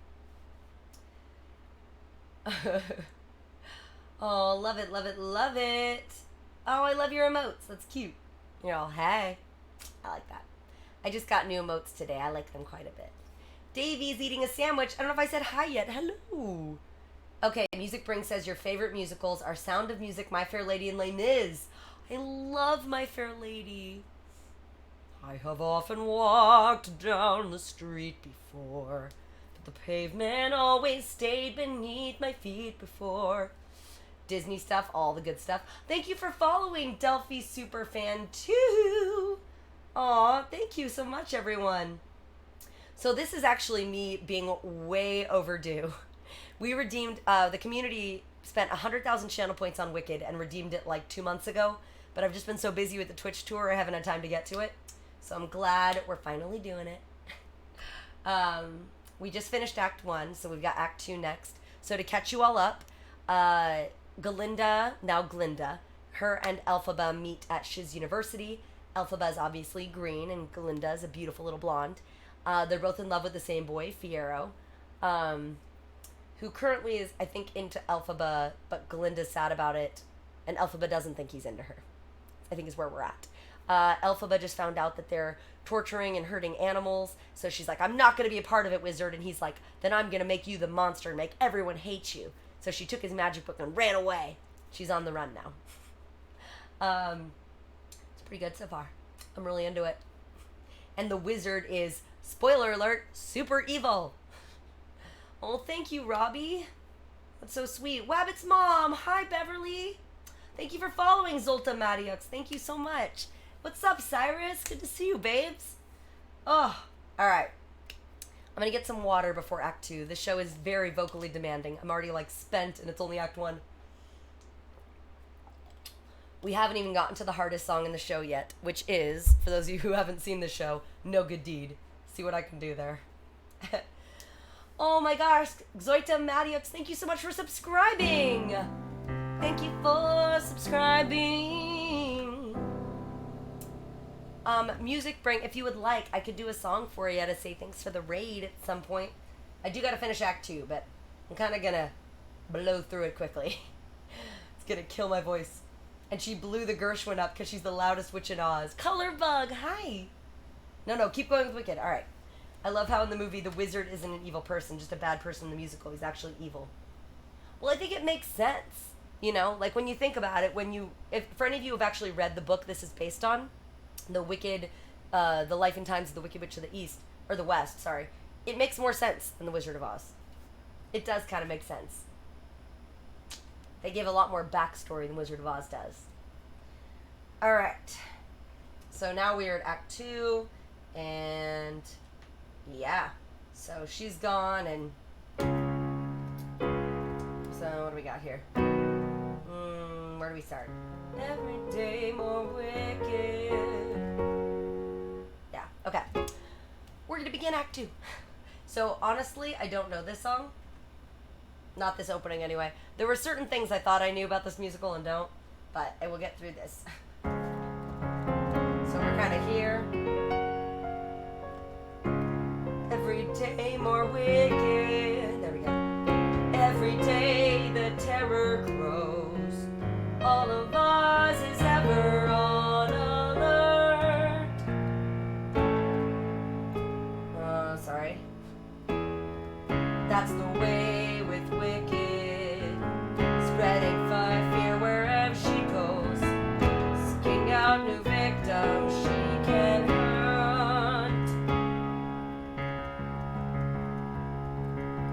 Oh, love it, love it, love it. Oh, I love your emotes. That's cute. You're all, hey. I like that. I just got new emotes today. I like them quite a bit. Davey's eating a sandwich. I don't know if I said hi yet. Hello. Okay, Music Bring says your favorite musicals are Sound of Music, My Fair Lady, and Les Mis. I love My Fair Lady. I have often walked down the street before, but the pavement always stayed beneath my feet before. Disney stuff, all the good stuff. Thank you for following Delphi Superfan 2. Aw, thank you so much, everyone. So this is actually me being way overdue. We redeemed, the community spent 100,000 channel points on Wicked and redeemed it like 2 months ago, but I've just been so busy with the Twitch tour I haven't had time to get to it. So I'm glad we're finally doing it. We just finished Act 1, so we've got Act 2 next. So to catch you all up, Galinda, now Glinda, her and Elphaba meet at Shiz University. Elphaba is obviously green, and Galinda is a beautiful little blonde. They're both in love with the same boy, Fiyero, who currently is, I think, into Elphaba, but Galinda's sad about it, and Elphaba doesn't think he's into her, I think is where we're at. Elphaba just found out that they're torturing and hurting animals, so she's like, I'm not going to be a part of it, wizard, and he's like, then I'm going to make you the monster and make everyone hate you. So she took his magic book and ran away. She's on the run now. It's pretty good so far. I'm really into it. And the wizard is, spoiler alert, super evil. Oh, thank you, Robbie. That's so sweet. Wabbit's mom. Hi, Beverly. Thank you for following Zolta Madiux. Thank you so much. What's up, Cyrus? Good to see you, babes. Oh, all right. I'm going to get some water before Act 2. This show is very vocally demanding. I'm already, spent, and it's only Act 1. We haven't even gotten to the hardest song in the show yet, which is, for those of you who haven't seen the show, No Good Deed. See what I can do there. Oh my gosh, Zoita Madiux, thank you so much for subscribing. Thank you for subscribing. Music Bring, if you would like, I could do a song for you to say thanks for the raid at some point. I do gotta finish Act 2, but I'm kind of gonna blow through it quickly. It's gonna kill my voice. And she blew the Gershwin up because she's the loudest witch in Oz. Colorbug, hi. No, keep going with Wicked. All right. I love how in the movie the wizard isn't an evil person, just a bad person in the musical. He's actually evil. Well, I think it makes sense. You know, like when you think about it, if for any of you who have actually read the book this is based on, the Wicked, the Life and Times of the Wicked Witch of the East, or the West, sorry, it makes more sense than the Wizard of Oz. It does kind of make sense. They give a lot more backstory than Wizard of Oz does. Alright. So now we're at Act 2, and yeah. So she's gone, and so what do we got here? Where do we start? Every day more wicked. Yeah, okay. We're gonna begin Act 2. So honestly, I don't know this song. Not this opening anyway. There were certain things I thought I knew about this musical and don't, but I will get through this. So we're kind of here. Every day more wicked. There we go. Every day the terror grows. All of us is ever on alert. Sorry. That's the way with wicked, spreading fear wherever she goes, seeking out new victims she can hunt.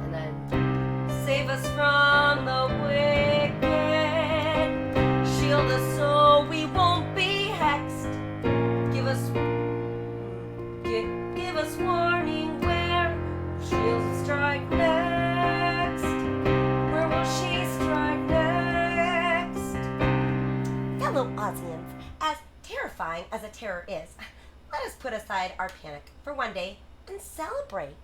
And then save us from the wicked, shield us so we won't be hexed. Give us warning where she'll strike next. Where will she strike next? Fellow Ozians, as terrifying as a terror is, let us put aside our panic for one day and celebrate.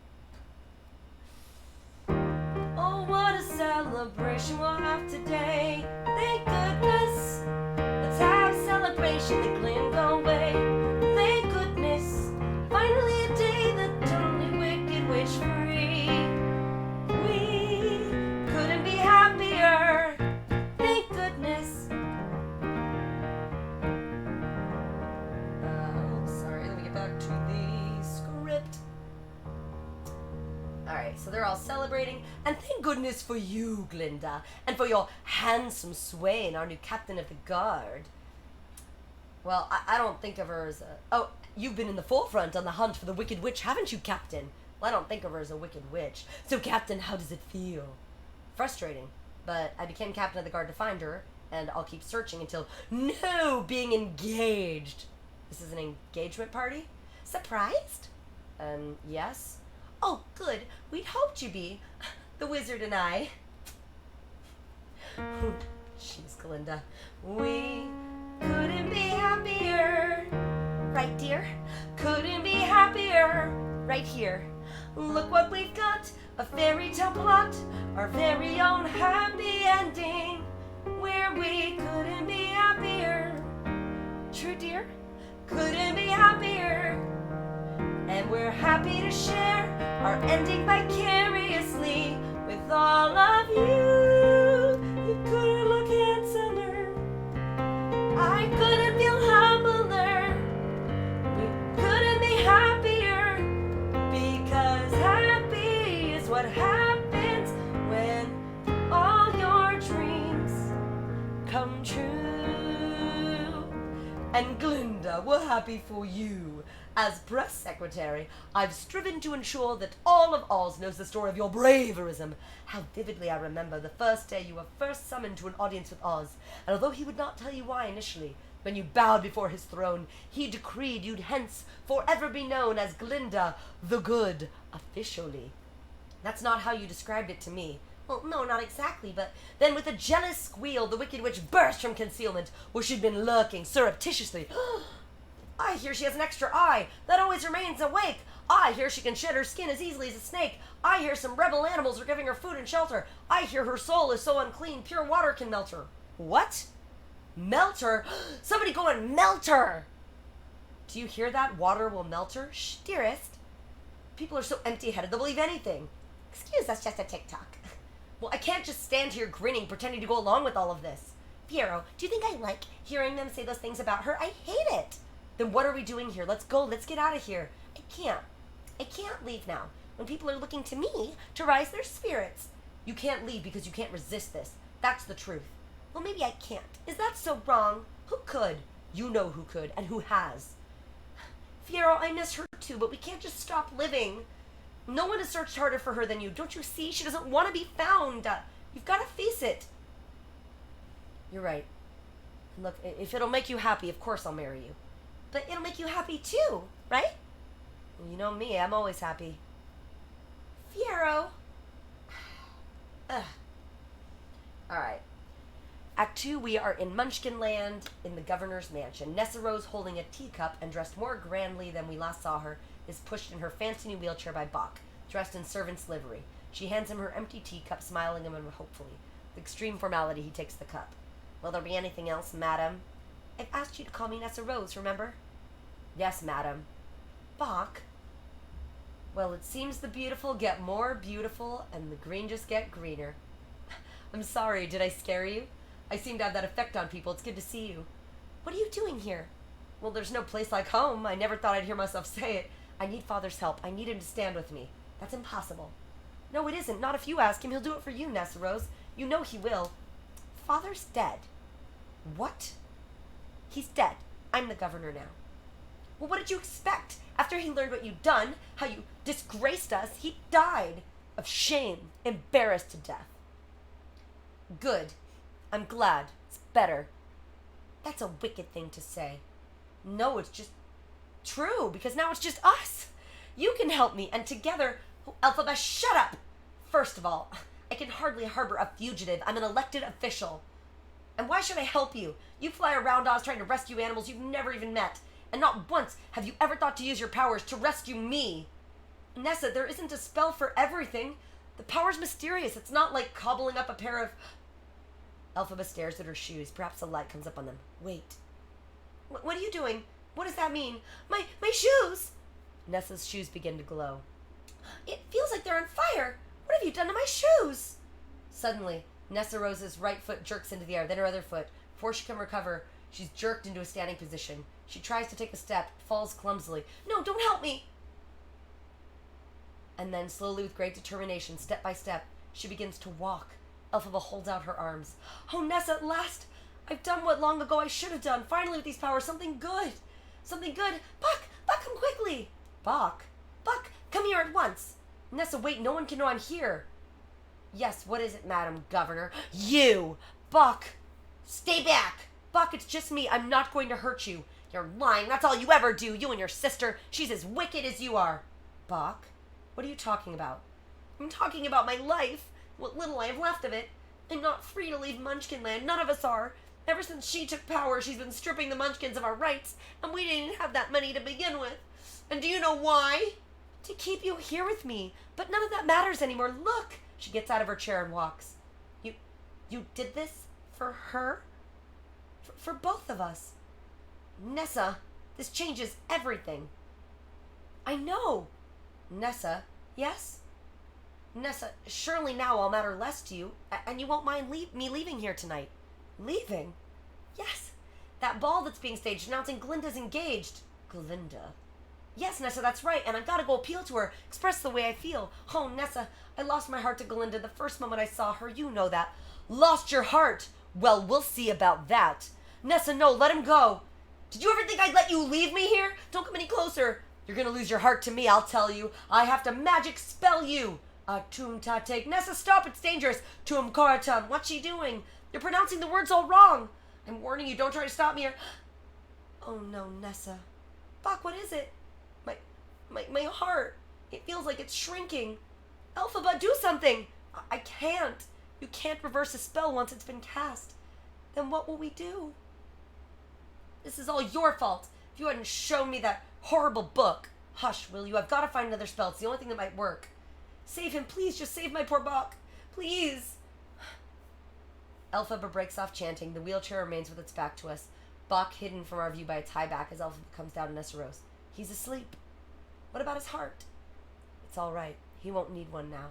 celebration we'll have today. Thank goodness. Let's have a celebration that Glinda way. Thank goodness. Finally a day that only wicked witch free. We couldn't be happier. Thank goodness. Sorry, let me get back to the script. Alright, so they're all celebrating, and thank goodness for you, Glinda, and for your handsome swain, our new captain of the guard. Well, I don't think of her as a... Oh, you've been in the forefront on the hunt for the Wicked Witch, haven't you, Captain? Well, I don't think of her as a Wicked Witch. So, Captain, how does it feel? Frustrating, but I became captain of the guard to find her, and I'll keep searching until... No! Being engaged! This is an engagement party? Surprised? Yes? Oh, good. We'd hoped you'd be. The wizard and I. Jeez, Glinda. We couldn't be happier. Right, dear? Couldn't be happier. Right here. Look what we've got. A fairy tale plot. Our very own happy ending. Where we couldn't be happier. True, dear? Couldn't be happier. And we're happy to share our ending vicariously with all of you. You couldn't look handsomer. I couldn't feel humbler. We couldn't be happier. Because happy is what happens when all your dreams come true. And Glinda, we're happy for you. As press secretary, I've striven to ensure that all of Oz knows the story of your braverism. How vividly I remember the first day you were first summoned to an audience with Oz, and although he would not tell you why initially, when you bowed before his throne, he decreed you'd hence forever be known as Glinda the Good, officially. That's not how you described it to me. Well, no, not exactly, but then with a jealous squeal, the Wicked Witch burst from concealment, where she'd been lurking surreptitiously. I hear she has an extra eye that always remains awake. I hear she can shed her skin as easily as a snake. I hear some rebel animals are giving her food and shelter. I hear her soul is so unclean, pure water can melt her. What? Melt her? Somebody go and melt her! Do you hear that? Water will melt her? Shh, dearest. People are so empty-headed, they'll believe anything. Excuse us, just a TikTok. Well, I can't just stand here grinning, pretending to go along with all of this. Piero, do you think I like hearing them say those things about her? I hate it. Then what are we doing here? Let's go. Let's get out of here. I can't leave now when people are looking to me to rise their spirits. You can't leave because you can't resist this. That's the truth. Well, maybe I can't. Is that so wrong? Who could? You know who could and who has. Fiero, I miss her too, but we can't just stop living. No one has searched harder for her than you. Don't you see? She doesn't want to be found. You've got to face it. You're right. Look, if it'll make you happy, of course I'll marry you. But it'll make you happy too, right? Well, you know me, I'm always happy. Fiero. Alright. Act 2, we are in Munchkin Land in the governor's mansion. Nessarose, holding a teacup and dressed more grandly than we last saw her, is pushed in her fancy new wheelchair by Bach, dressed in servant's livery. She hands him her empty teacup, smiling at him hopefully. With extreme formality, he takes the cup. Will there be anything else, madam? I've asked you to call me Nessarose, remember? Yes, madam. Bach? Well, it seems the beautiful get more beautiful, and the green just get greener. I'm sorry, did I scare you? I seem to have that effect on people. It's good to see you. What are you doing here? Well, there's no place like home. I never thought I'd hear myself say it. I need Father's help. I need him to stand with me. That's impossible. No, it isn't. Not if you ask him. He'll do it for you, Nessarose. You know he will. Father's dead. What? He's dead. I'm the governor now. Well, what did you expect? After he learned what you'd done, how you disgraced us, he died of shame, embarrassed to death. Good. I'm glad. It's better. That's a wicked thing to say. No, it's just true, because now it's just us. You can help me, and together... Oh, Elphaba, shut up! First of all, I can hardly harbor a fugitive. I'm an elected official. And why should I help you? You fly around Oz trying to rescue animals you've never even met. And not once have you ever thought to use your powers to rescue me. Nessa, there isn't a spell for everything. The power's mysterious. It's not like cobbling up a pair of... Elphaba stares at her shoes. Perhaps a light comes up on them. Wait. What are you doing? What does that mean? My shoes! Nessa's shoes begin to glow. It feels like they're on fire. What have you done to my shoes? Suddenly, Nessa Rose's right foot jerks into the air, then her other foot. Before she can recover, she's jerked into a standing position. She tries to take a step, falls clumsily. No, don't help me! And then, slowly with great determination, step by step, she begins to walk. Elphaba holds out her arms. Oh, Nessa, at last! I've done what long ago I should have done. Finally, with these powers, something good. Something good. Buck, come quickly! Buck, come here at once. Nessa, wait, no one can know I'm here. Yes, what is it, Madam Governor? You! Buck! Stay back! Buck, it's just me. I'm not going to hurt you. You're lying. That's all you ever do. You and your sister. She's as wicked as you are. Buck? What are you talking about? I'm talking about my life. What little I have left of it. I'm not free to leave Munchkinland. None of us are. Ever since she took power, she's been stripping the Munchkins of our rights, and we didn't have that money to begin with. And do you know why? To keep you here with me. But none of that matters anymore. Look! She gets out of her chair and walks. You did this for her? For both of us. Nessa, this changes everything. I know. Nessa, yes? Nessa, surely now I'll matter less to you, and you won't mind me leaving here tonight. Leaving? Yes. That ball that's being staged announcing Glinda's engaged. Glinda. Yes, Nessa, that's right, and I've got to go appeal to her, express the way I feel. Oh, Nessa, I lost my heart to Glinda the first moment I saw her. You know that. Lost your heart? Well, we'll see about that. Nessa, no, let him go. Did you ever think I'd let you leave me here? Don't come any closer. You're gonna lose your heart to me, I'll tell you. I have to magic spell you. Atum tatek. Nessa, stop, it's dangerous. Tum karatum. What's she doing? You're pronouncing the words all wrong. I'm warning you, don't try to stop me or... Oh no, Nessa. Buck, what is it? My heart. It feels like it's shrinking. Elphaba, do something. I can't. You can't reverse a spell once it's been cast. Then what will we do? This is all your fault. If you hadn't shown me that horrible book. Hush, will you? I've got to find another spell. It's the only thing that might work. Save him, please. Just save my poor Buck. Please. Elphaba breaks off chanting. The wheelchair remains with its back to us. Buck hidden from our view by its high back as Elphaba comes down to Nessa Rose. He's asleep. What about his heart? It's all right. He won't need one now.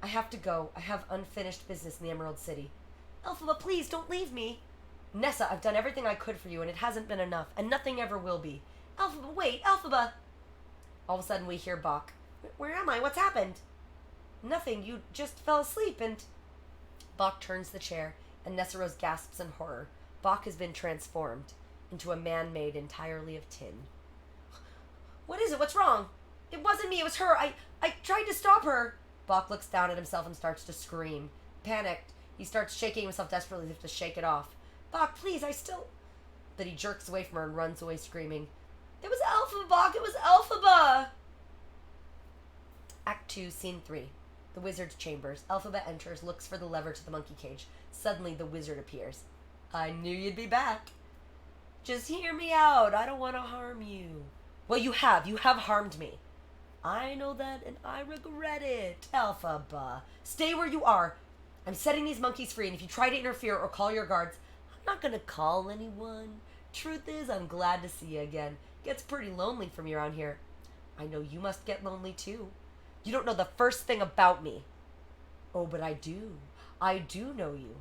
I have to go. I have unfinished business in the Emerald City. Elphaba, please, don't leave me. Nessa, I've done everything I could for you, and it hasn't been enough, and nothing ever will be. Elphaba, wait, Elphaba! All of a sudden, we hear Bach. Where am I? What's happened? Nothing. You just fell asleep, and... Bach turns the chair, and Nessa Rose gasps in horror. Bach has been transformed into a man made entirely of tin. What is it? What's wrong? It wasn't me. It was her. I tried to stop her. Bach looks down at himself and starts to scream. Panicked, he starts shaking himself desperately as if to shake it off. Bach, please, I still... But he jerks away from her and runs away screaming. It was Elphaba, Bach. It was Elphaba. Act 2, Scene 3. The wizard's chambers. Elphaba enters, looks for the lever to the monkey cage. Suddenly, the wizard appears. I knew you'd be back. Just hear me out. I don't want to harm you. Well, you have. You have harmed me. I know that, and I regret it. Elphaba, stay where you are. I'm setting these monkeys free, and if you try to interfere or call your guards, I'm not going to call anyone. Truth is, I'm glad to see you again. Gets pretty lonely for me around here. I know you must get lonely, too. You don't know the first thing about me. Oh, but I do. I do know you.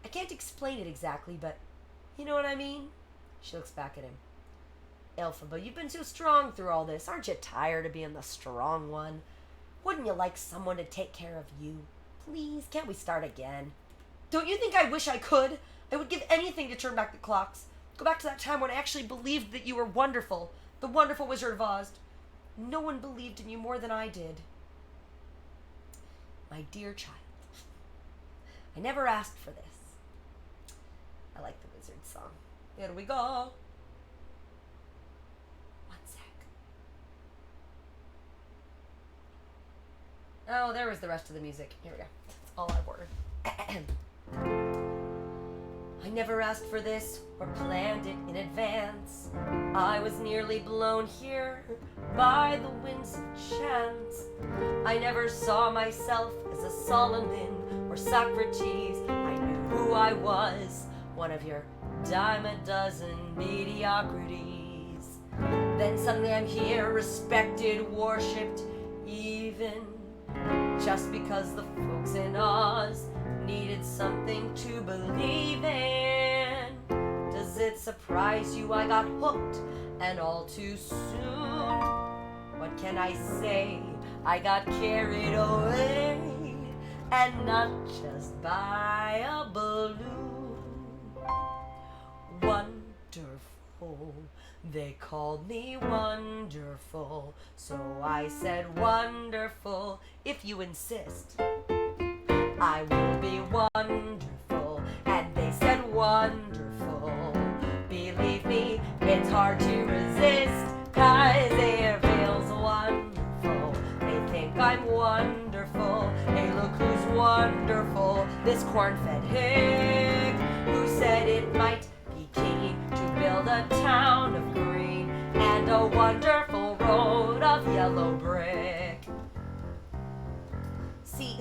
I can't explain it exactly, but you know what I mean? She looks back at him. Elphaba, you've been so strong through all this. Aren't you tired of being the strong one? Wouldn't you like someone to take care of you? Please, can't we start again? Don't you think I wish I could? I would give anything to turn back the clocks. Go back to that time when I actually believed that you were wonderful. The wonderful Wizard of Oz. No one believed in you more than I did. My dear child, I never asked for this. I like the wizard song. Here we go. One sec. Oh, there was the rest of the music. Here we go. That's all I've ordered. I never asked for this or planned it in advance. I was nearly blown here by the winds of chance. I never saw myself as a Solomon or Socrates. I knew who I was, one of your dime a dozen mediocrities. Then suddenly I'm here, respected, worshipped, even just because the folks in Oz needed something to believe in. Does it surprise you I got hooked and all too soon? What can I say? I got carried away, and not just by a balloon. Wonderful, they called me wonderful, so I said wonderful, if you insist. I will be wonderful, and they said wonderful. Believe me, it's hard to resist, 'cause it feels wonderful. They think I'm wonderful. Hey, look who's wonderful. This corn-fed hick who said it might be key to build a town of green and a wonderful road of yellow brick. See,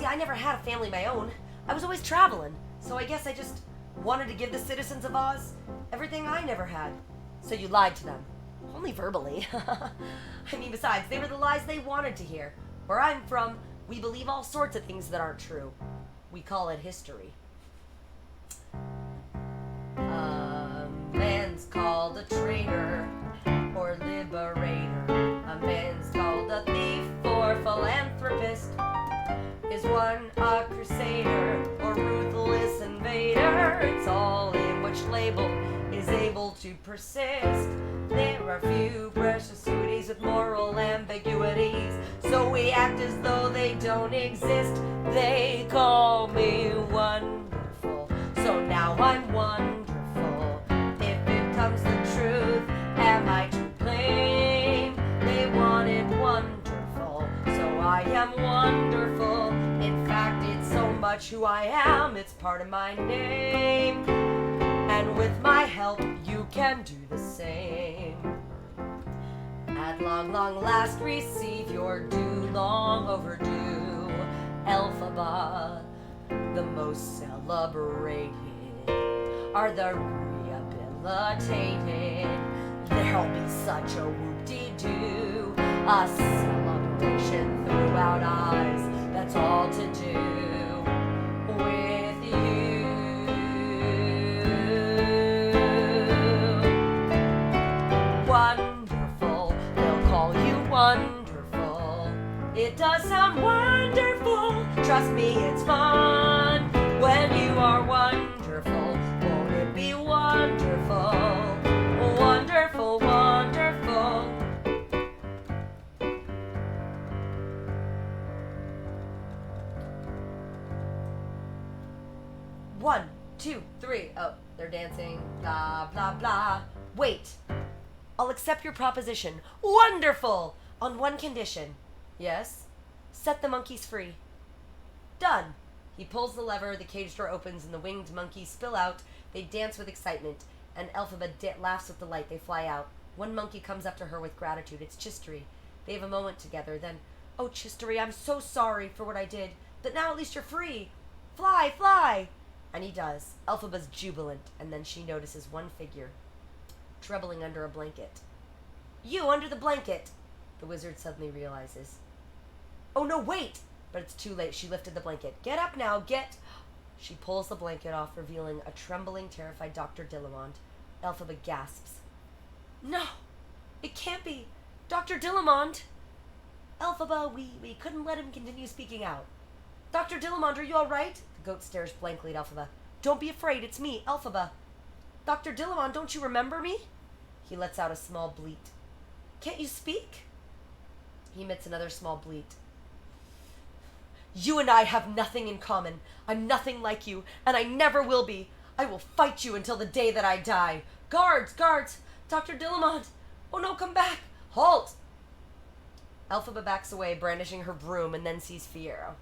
I never had a family of my own. I was always traveling, so I guess I just wanted to give the citizens of Oz everything I never had. So you lied to them. Only verbally. I mean, besides, they were the lies they wanted to hear. Where I'm from, we believe all sorts of things that aren't true. We call it history. A man's called a traitor or liberator. A man's called a thief or philanthropist. Is one a crusader or ruthless invader? It's all in which label is able to persist. There are few precious sweeties with moral ambiguities, so we act as though they don't exist. They call me wonderful, so now I'm wonderful. If it comes the truth, am I to blame? They wanted wonderful, so I am wonderful. In fact, it's so much who I am, it's part of my name. And with my help, you can do the same. At long, long last, receive your due, long overdue. Elphaba, the most celebrated, are the rehabilitated. There'll be such a whoop-de-doo, a celebration throughout Oz. That's all to do with you. Wonderful, they'll call you wonderful. It does sound wonderful. Trust me, it's fun when you are wonderful. Won't it be wonderful? Wonderful, wonderful. 1, 2, 3. Oh, they're dancing. Blah, blah, blah. Wait. I'll accept your proposition. Wonderful! On one condition. Yes? Set the monkeys free. Done. He pulls the lever, the cage door opens, and the winged monkeys spill out. They dance with excitement, and Elphaba laughs with delight. They fly out. One monkey comes up to her with gratitude. It's Chistery. They have a moment together. Then, oh, Chistery, I'm so sorry for what I did, but now at least you're free. Fly, fly! And he does. Elphaba's jubilant, and then she notices one figure, troubling under a blanket. You, under the blanket! The wizard suddenly realizes. Oh, no, wait! But it's too late. She lifted the blanket. Get up now, get... She pulls the blanket off, revealing a trembling, terrified Dr. Dillamond. Elphaba gasps. No! It can't be! Dr. Dillamond! Elphaba, we couldn't let him continue speaking out. Dr. Dillamond, are you all right? The goat stares blankly at Elphaba. Don't be afraid, it's me, Elphaba. Dr. Dillamond, don't you remember me? He lets out a small bleat. Can't you speak? He emits another small bleat. You and I have nothing in common. I'm nothing like you, and I never will be. I will fight you until the day that I die. Guards, guards! Dr. Dillamond! Oh no, come back! Halt! Elphaba backs away, brandishing her broom, and then sees Fiyero.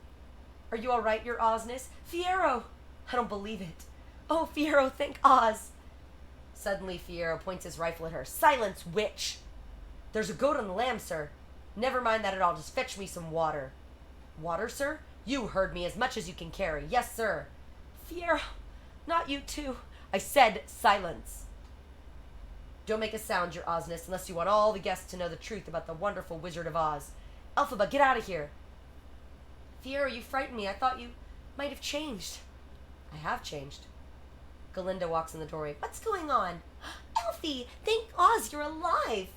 Are you all right, your Ozness? Fiyero! I don't believe it. Oh, Fiyero, thank Oz. Suddenly, Fiyero points his rifle at her. Silence, witch! There's a goat on the lamb, sir. Never mind that at all. Just fetch me some water. Water, sir? You heard me. As much as you can carry. Yes, sir. Fiero, not you too. I said silence. Don't make a sound, your Ozness, unless you want all the guests to know the truth about the wonderful Wizard of Oz. Elphaba, get out of here. Fiero, you frightened me. I thought you might have changed. I have changed. Galinda walks in the doorway. What's going on? Elfie, thank Oz you're alive.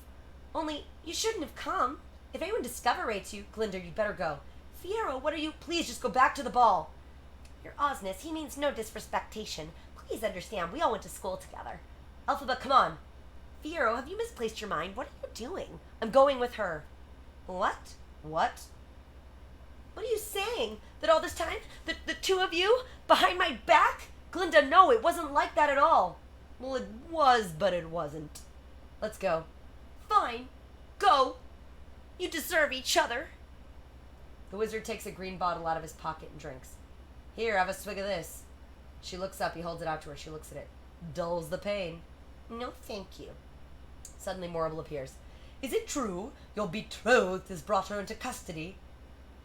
Only, you shouldn't have come. If anyone discoverates you, Glinda, you'd better go. Fiero, what are you? Please, just go back to the ball. Your Ozness, he means no disrespectation. Please understand, we all went to school together. Elphaba, come on. Fiero, have you misplaced your mind? What are you doing? I'm going with her. What? What? What are you saying? That all this time, the two of you, behind my back? Glinda, no, it wasn't like that at all. Well, it was, but it wasn't. Let's go. Fine. Go. You deserve each other. The wizard takes a green bottle out of his pocket and drinks. Here, have a swig of this. She looks up. He holds it out to her. She looks at it. Dulls the pain. No, thank you. Suddenly, Morrible appears. Is it true your betrothed has brought her into custody?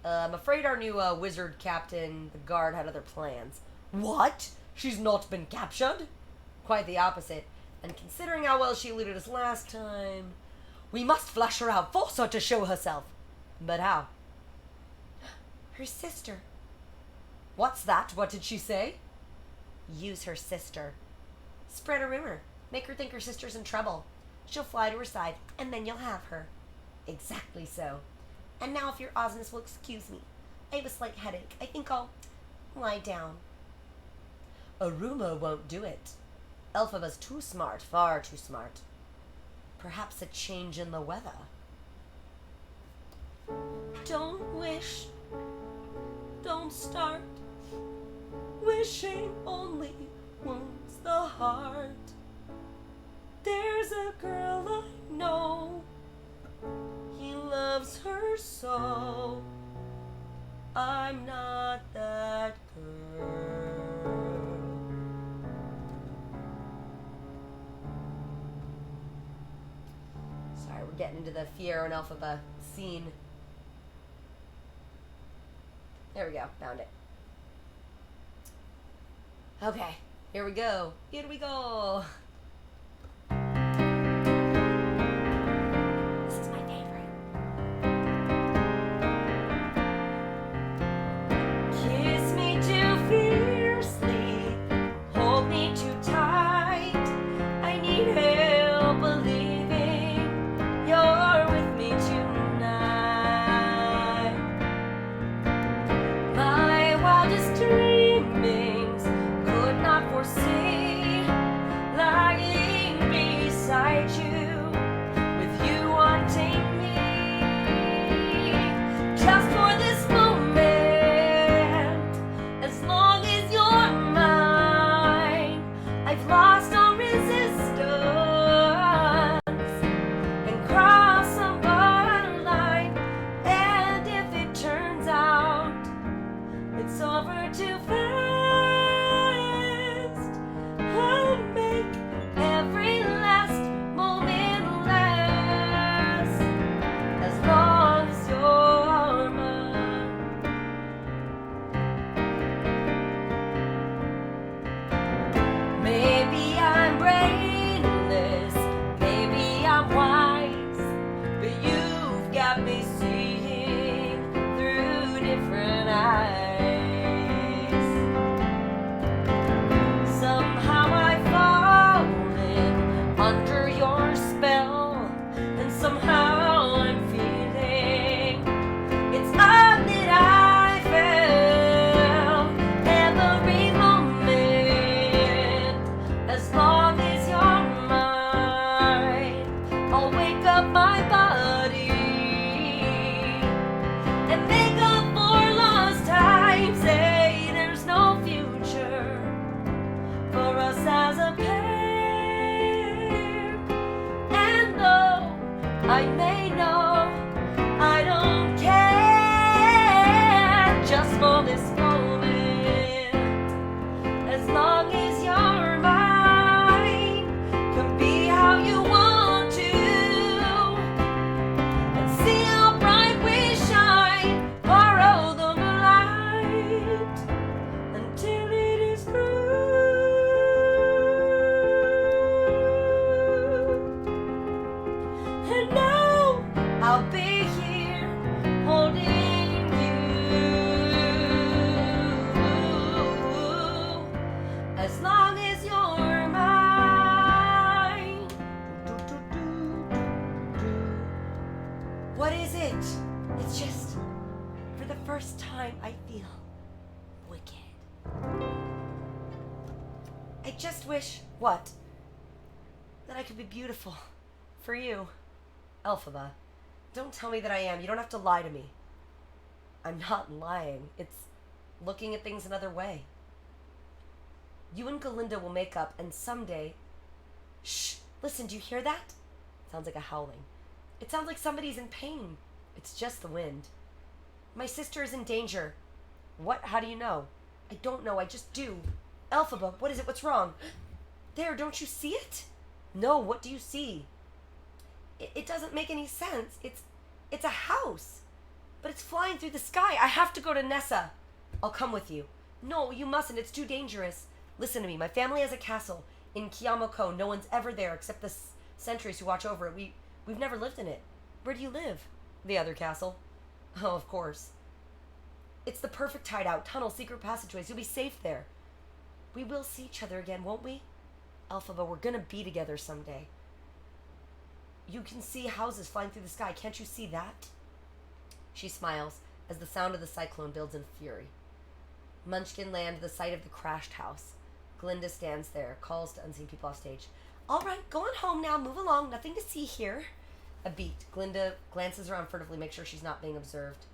I'm afraid our new wizard captain, the guard, had other plans. What? She's not been captured? Quite the opposite. And considering how well she eluded us last time, we must flush her out, force her to show herself. But how? Her sister. What's that? What did she say? Use her sister. Spread a rumor. Make her think her sister's in trouble. She'll fly to her side, and then you'll have her. Exactly so. And now if your Ozness will excuse me. I have a slight headache. I think I'll lie down. A rumor won't do it. Elphaba's too smart, far too smart. Perhaps a change in the weather. Don't wish. Don't start. Wishing only wounds the heart. There's a girl I know. He loves her so. I'm not that girl. Sorry, we're getting into the Fiero and Elphaba scene. There we go, found it. Okay, here we go. Here we go. This is my favorite. Kiss me too fiercely, hold me too tight. I need help believing you're with me tonight. My wildest dreamings could not foresee lying beside you, with you wanting me just for this moment. As long as you're mine, I've lost all resistance and crossed some borderline. And if it turns out it's over too fast, I'll make every last moment last, as long as you're mine. Maybe I'm brainless, maybe I'm wise, but you've got me seeing through different eyes. Somehow I've fallen under your spell, and somehow I'm feeling it's odd that I fell every moment. As long as you're mine, I'll wake up my body What is it? It's just, for the first time, I feel wicked. I just wish, what? That I could be beautiful. For you. Elphaba, don't tell me that I am. You don't have to lie to me. I'm not lying. It's looking at things another way. You and Galinda will make up, and someday... Shh! Listen, do you hear that? Sounds like a howling. It sounds like somebody's in pain. It's just the wind. My sister is in danger. What? How do you know? I don't know. I just do. Elphaba, what is it? What's wrong? There, don't you see it? No, what do you see? It doesn't make any sense. It's a house. But it's flying through the sky. I have to go to Nessa. I'll come with you. No, you mustn't. It's too dangerous. Listen to me. My family has a castle in Kiyamoko. No one's ever there except the sentries who watch over it. We've never lived in it. Where do you live? The other castle. Oh, of course. It's the perfect hideout. Tunnel, secret passageways. You'll be safe there. We will see each other again, won't we? Elphaba, we're gonna be together someday. You can see houses flying through the sky. Can't you see that? She smiles as the sound of the cyclone builds in fury. Munchkin land the site of the crashed house. Glinda stands there, calls to unseen people off stage. All right, go on home now. Move along. Nothing to see here. A beat. Glinda glances around furtively, make sure she's not being observed.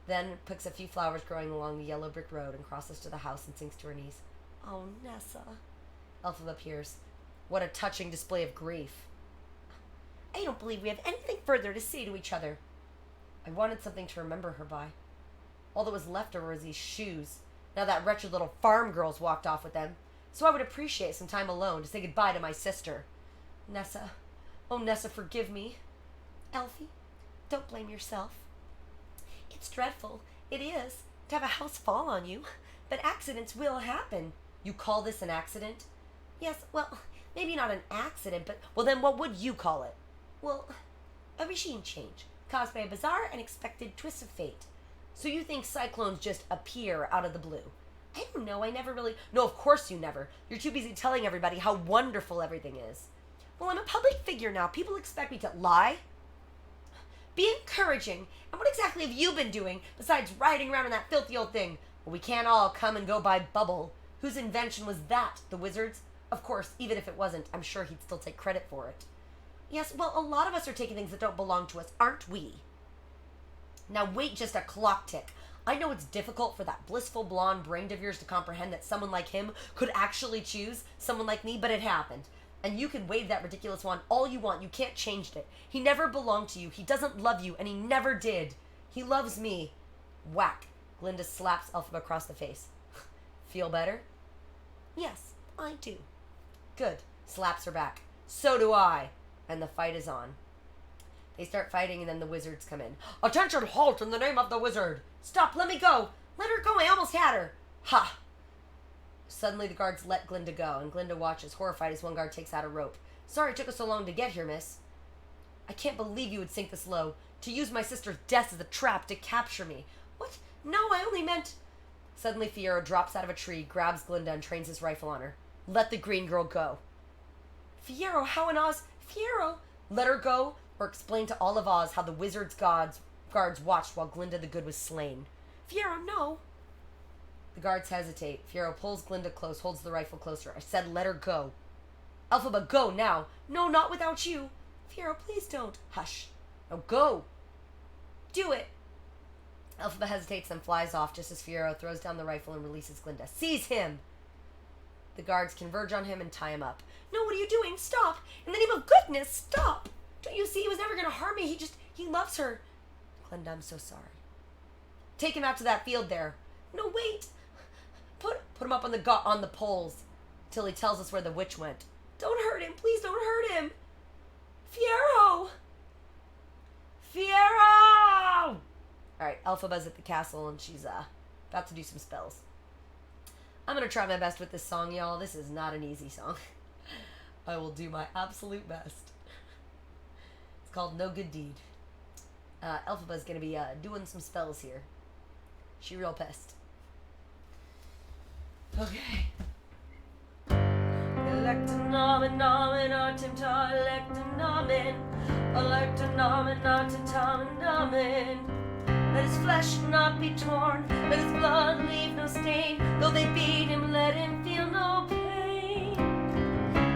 Then picks a few flowers growing along the yellow brick road and crosses to the house and sinks to her knees. Oh, Nessa. Elphaba appears. What a touching display of grief. I don't believe we have anything further to say to each other. I wanted something to remember her by. All that was left of her was these shoes. Now that wretched little farm girl's walked off with them. So I would appreciate some time alone to say goodbye to my sister. Nessa. Oh, Nessa, forgive me. Elfie, don't blame yourself. It's dreadful. It is. To have a house fall on you. But accidents will happen. You call this an accident? Yes, well, maybe not an accident, but... Well, then what would you call it? Well, a regime change. Caused by a bizarre, unexpected twist of fate. So you think cyclones just appear out of the blue? I don't know, I never really... No, of course you never. You're too busy telling everybody how wonderful everything is. Well, I'm a public figure now. People expect me to lie. Be encouraging. And what exactly have you been doing besides riding around in that filthy old thing? Well, we can't all come and go by Bubble. Whose invention was that? The wizard's? Of course, even if it wasn't, I'm sure he'd still take credit for it. Yes, well, a lot of us are taking things that don't belong to us, aren't we? Now wait just a clock tick. I know it's difficult for that blissful blonde brain of yours to comprehend that someone like him could actually choose someone like me, but it happened. And you can wave that ridiculous wand all you want. You can't change it. He never belonged to you. He doesn't love you, and he never did. He loves me. Whack. Glinda slaps Elphaba across the face. Feel better? Yes, I do. Good. Slaps her back. So do I. And the fight is on. They start fighting, and then the wizards come in. Attention, halt in the name of the wizard. Stop, let me go. Let her go, I almost had her. Ha! Suddenly the guards let Glinda go, and Glinda watches, horrified, as one guard takes out a rope. Sorry it took us so long to get here, miss. I can't believe you would sink this low. To use my sister's death as a trap to capture me. What? No, I only meant... Suddenly Fiyero drops out of a tree, grabs Glinda, and trains his rifle on her. Let the green girl go. Fiyero, how in Oz... Fiyero! Let her go, or explain to all of Oz how the wizard's guards watched while Glinda the Good was slain. Fiyero, no. The guards hesitate. Fiyero pulls Glinda close, holds the rifle closer. I said let her go. Elphaba, go now. No, not without you. Fiyero, please don't. Hush. Now go. Do it. Elphaba hesitates and flies off just as Fiyero throws down the rifle and releases Glinda. Seize him! The guards converge on him and tie him up. No, what are you doing? Stop! In the name of goodness, stop! Don't you see he was never going to harm me? He loves her. Glinda, I'm so sorry. Take him out to that field there. No, wait. Put him up on the poles till he tells us where the witch went. Don't hurt him. Please don't hurt him. Fiyero! Fiyero! Alright, Elphaba's at the castle and she's about to do some spells. I'm going to try my best with this song, y'all. This is not an easy song. I will do my absolute best. It's called No Good Deed. Elphaba's going to be doing some spells here. She real pissed. Okay. Electanomen, nomen, artimta, electanomen. Electanomen, artimta, nomen. Let his flesh not be torn, let his blood leave no stain. Though they beat him, let him feel no pain.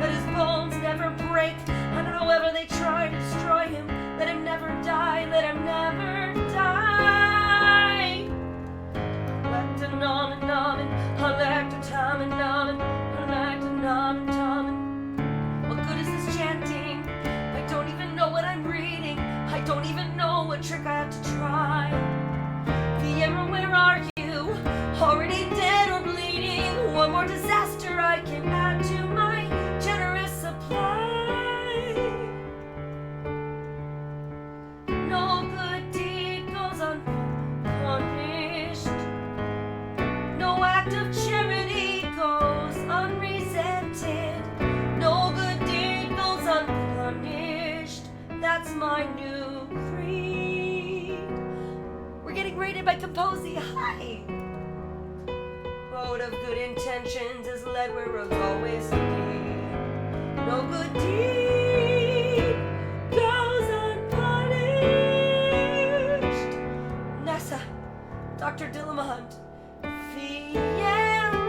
Let his bones never break, and however they try to destroy him, let him never die, let him never die. Electanomen, nomen, electanomen, nomen, electanomen, nomen. What good is this chanting? I don't even know what I'm reading. I don't even know what trick I have to try. Fiera, where are you? Already dead or bleeding? One more disaster I can add to my generous supply. No good deed goes unpunished. No act of charity goes unresented. No good deed goes unpunished. That's my new creed. We're getting rated by Composy. Hi! Road of good intentions is led where roads always lead. No good deed goes unpunished. NASA, Dr. Dillamont, Fiero,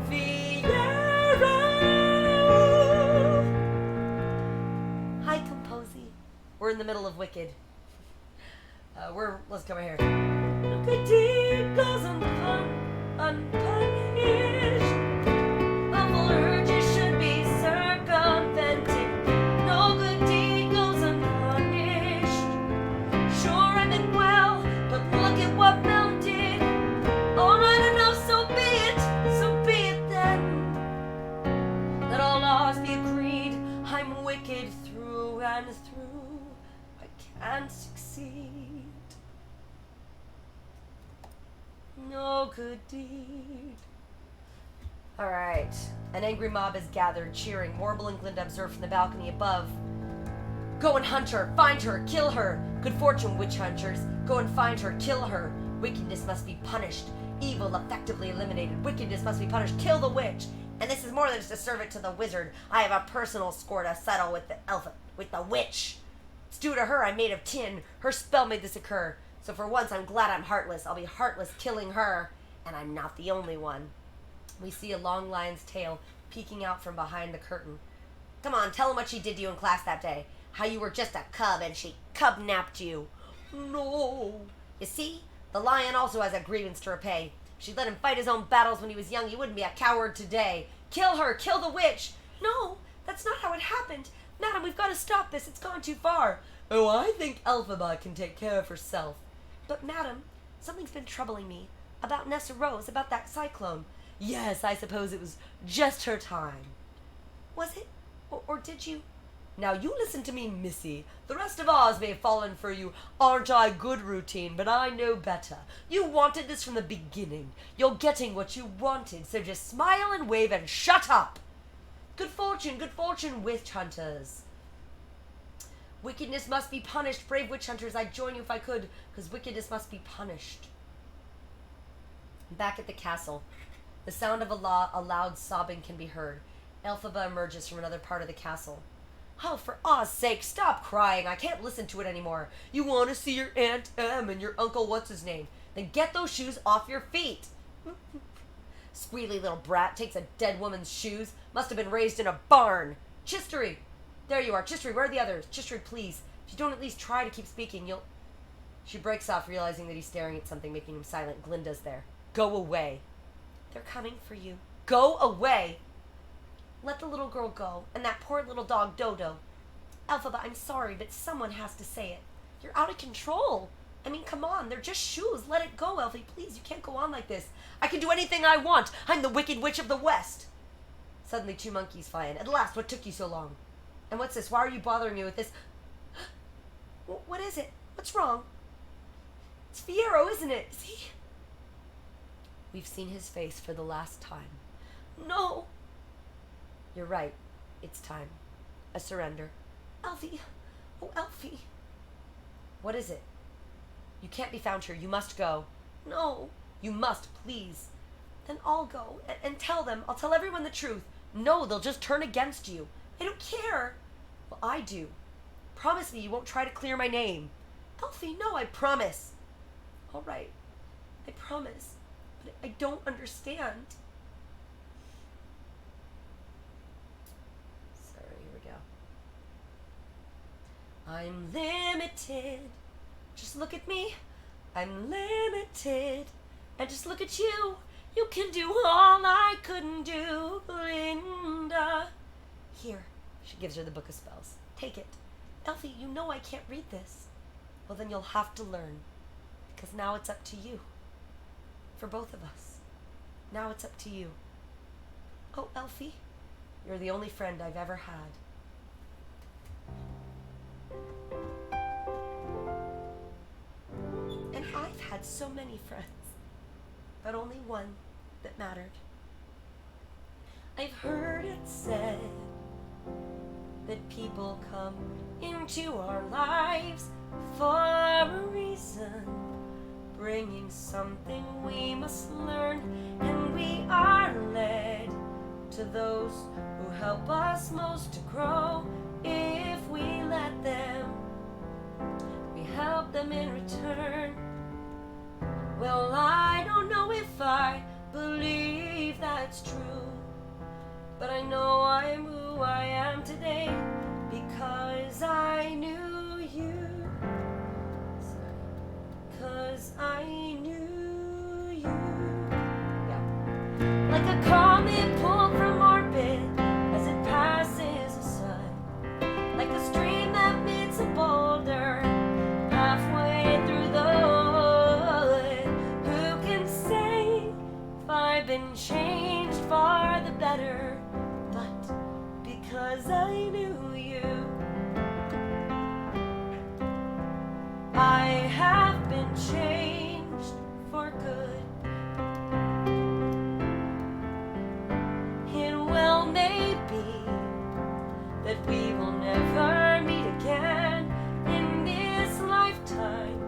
Fiero. Hi, Composy. We're in the middle of Wicked. Let's come here. No good deed goes unpunished. Awful urges should be circumvented. No good deed goes unpunished. Sure, I meant well, but look at what Mel did. Alright, enough, so be it then. Let all laws be agreed. I'm wicked through and through. I can't succeed. No good deed. Alright. An angry mob is gathered, cheering. Morble and Glinda observe from the balcony above. Go and hunt her, find her, kill her. Good fortune, witch hunters. Go and find her, kill her. Wickedness must be punished. Evil effectively eliminated. Wickedness must be punished. Kill the witch. And this is more than just a servant to the wizard. I have a personal score to settle with the witch. It's due to her I'm made of tin. Her spell made this occur. So for once, I'm glad I'm heartless. I'll be heartless killing her, and I'm not the only one. We see a long lion's tail peeking out from behind the curtain. Come on, tell him what she did to you in class that day. How you were just a cub and she cub-napped you. No. You see, the lion also has a grievance to repay. If she'd let him fight his own battles when he was young, he wouldn't be a coward today. Kill her, kill the witch. No, that's not how it happened. Madam, we've got to stop this. It's gone too far. Oh, I think Elphaba can take care of herself. But, madam, something's been troubling me. About Nessa Rose, about that cyclone. Yes, I suppose it was just her time. Was it? Or did you? Now, you listen to me, missy. The rest of Oz may have fallen for you. Aren't I good, Routine? But I know better. You wanted this from the beginning. You're getting what you wanted, so just smile and wave and shut up. Good fortune, witch hunters. Wickedness must be punished. Brave witch hunters, I'd join you if I could, because wickedness must be punished. Back at the castle, the sound of a loud sobbing can be heard. Elphaba emerges from another part of the castle. Oh, for Oz's sake, stop crying. I can't listen to it anymore. You want to see your Aunt Em and your Uncle What's-His-Name? Then get those shoes off your feet. Squealy little brat takes a dead woman's shoes. Must have been raised in a barn. Chistery! There you are. Chistery, where are the others? Chistery, please. If you don't at least try to keep speaking, you'll... She breaks off, realizing that he's staring at something, making him silent. Glinda's there. Go away. They're coming for you. Go away! Let the little girl go, and that poor little dog, Dodo. Elphaba, I'm sorry, but someone has to say it. You're out of control. I mean, come on, they're just shoes. Let it go, Elfie, please. You can't go on like this. I can do anything I want. I'm the Wicked Witch of the West. Suddenly, two monkeys fly in. At last, what took you so long? And what's this? Why are you bothering me with this? What is it? What's wrong? It's Fiero, isn't it? Is he? We've seen his face for the last time. No. You're right. It's time. A surrender. Elfie. Oh, Elfie. What is it? You can't be found here. You must go. No. You must, please. Then I'll go and tell them. I'll tell everyone the truth. No, they'll just turn against you. I don't care. Well, I do. Promise me you won't try to clear my name. Elfie, no, I promise. All right, I promise. But I don't understand. Sorry, here we go. I'm limited. Just look at me. I'm limited. And just look at you. You can do all I couldn't do, Linda. Here, she gives her the book of spells. Take it. Elfie, you know I can't read this. Well, then you'll have to learn. Because now it's up to you. For both of us. Now it's up to you. Oh, Elfie, you're the only friend I've ever had. And I've had so many friends, but only one that mattered. I've heard it said that people come into our lives for a reason, bringing something we must learn, and we are led to those who help us most to grow. If we let them, we help them in return. Well, I don't know if I believe that's true, but I know I'm who I am today because I knew you. Cause I knew you. Yeah. Like a comet pulled from orbit as it passes the sun. Like a stream that meets a boulder halfway through the wood. Who can say if I've been changed for the better? But because I knew you, I have been changed for good. It well may be that we will never meet again in this lifetime.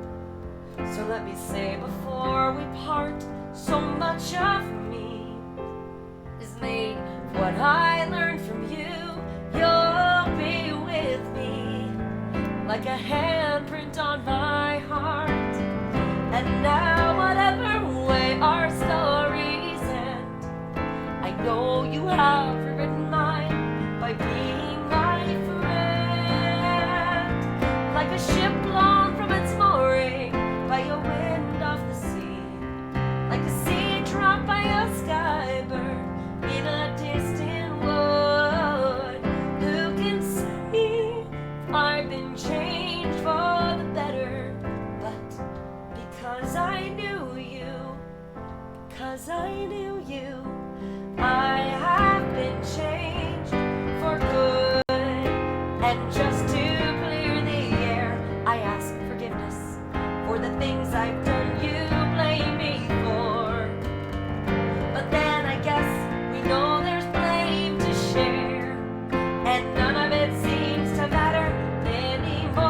So let me say before we part, so much of me is made of what I learned from you. You'll be with me like a handprint on my heart. And now whatever way our stories end, I know you have rewritten mine by being my friend. Like a ship blown from its mooring by a wind off the sea, like a seed dropped by a skybird in a distant wood. Who can say I've been changed for the better? But because I knew you, because I knew you, I have been changed for good. And just to clear the air, I ask forgiveness for the things I've done you blame me for. But then I guess we know there's blame to share, and none of it seems to matter anymore.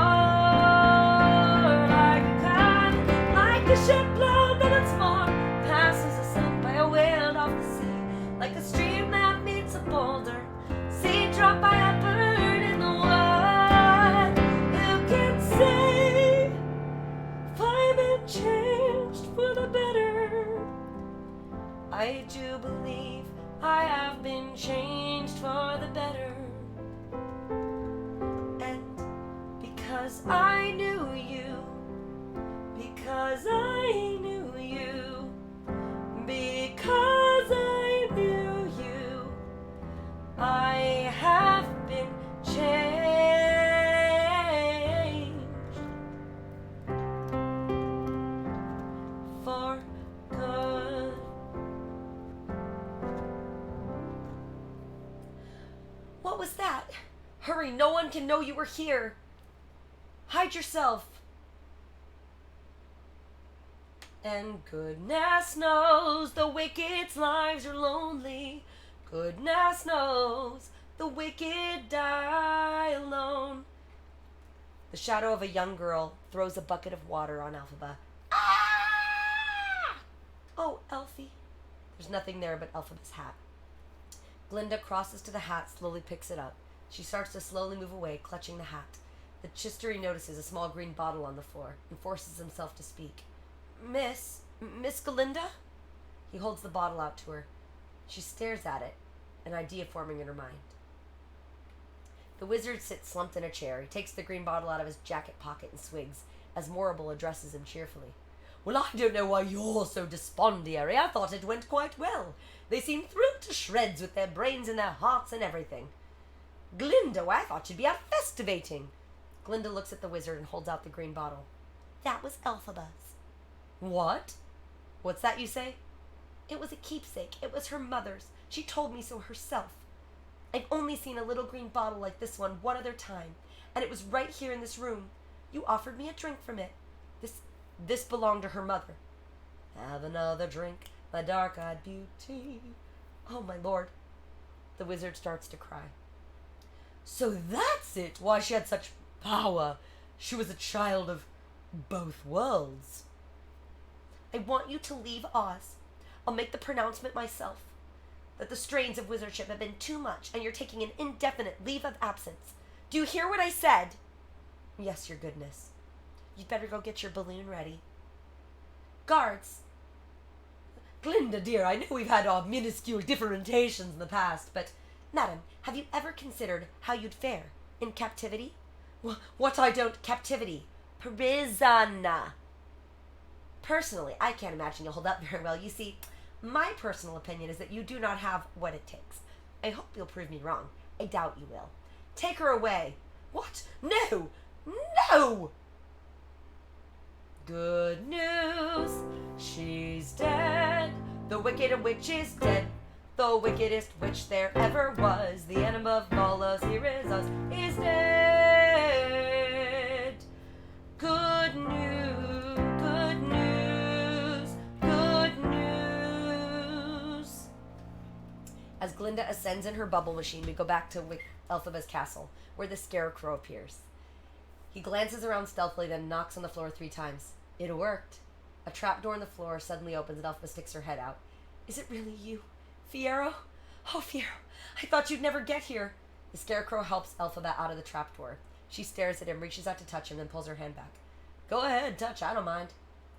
Like a kite, like a ship blown from its moor, passes the sun by a wind off the sea, like a stream that meets a boulder, seed dropped by a bird in the wood. Who can say if I've been changed for the better? I do believe I have been changed for the better. And because I knew you, because I knew you, because I knew you, I have been changed for good. What was that? Hurry, no one can know you were here. Hide yourself. And goodness knows the wicked's lives are lonely. Goodness knows the wicked die alone. The shadow of a young girl throws a bucket of water on Elphaba. Ah! Oh, Elfie, There's nothing there but Elphaba's hat. Glinda crosses to the hat, slowly picks it up. She starts to slowly move away, clutching the hat. The Chistery notices a small green bottle on the floor and forces himself to speak. Miss Glinda? He holds the bottle out to her. She stares at it, an idea forming in her mind. The wizard sits slumped in a chair. He takes the green bottle out of his jacket pocket and swigs, as Morrible addresses him cheerfully. Well, I don't know why you're so despondiary. I thought it went quite well. They seemed thrilled to shreds with their brains and their hearts and everything. Glinda, I thought you'd be out festivating. Glinda looks at the wizard and holds out the green bottle. That was Elphaba's. What? What's that you say? It was a keepsake. It was her mother's. She told me so herself. I've only seen a little green bottle like this one other time, and it was right here in this room. You offered me a drink from it. This belonged to her mother. Have another drink, my dark-eyed beauty. Oh, my lord. The wizard starts to cry. So that's it, why she had such power. She was a child of both worlds. I want you to leave Oz. I'll make the pronouncement myself. That the strains of wizardship have been too much, and you're taking an indefinite leave of absence. Do you hear what I said? Yes, your goodness. You'd better go get your balloon ready. Guards. Glinda, dear, I know we've had our minuscule differentiations in the past, but, madam, have you ever considered how you'd fare in captivity? What I don't... Captivity. Prison. Personally, I can't imagine you'll hold up very well. You see, my personal opinion is that you do not have what it takes. I hope you'll prove me wrong. I doubt you will. Take her away. What? No! No! Good news, she's dead. The wicked witch is dead. The wickedest witch there ever was. The enemy of all us, here is us, is dead. Good news, good news, good news. As Glinda ascends in her bubble machine, we go back to Elphaba's castle, where the Scarecrow appears. He glances around stealthily, then knocks on the floor 3 times. It worked. A trapdoor in the floor suddenly opens and Elphaba sticks her head out. Is it really you, Fiero? Oh, Fiero, I thought you'd never get here. The Scarecrow helps Elphaba out of the trapdoor. She stares at him, reaches out to touch him, then pulls her hand back. Go ahead, touch, I don't mind.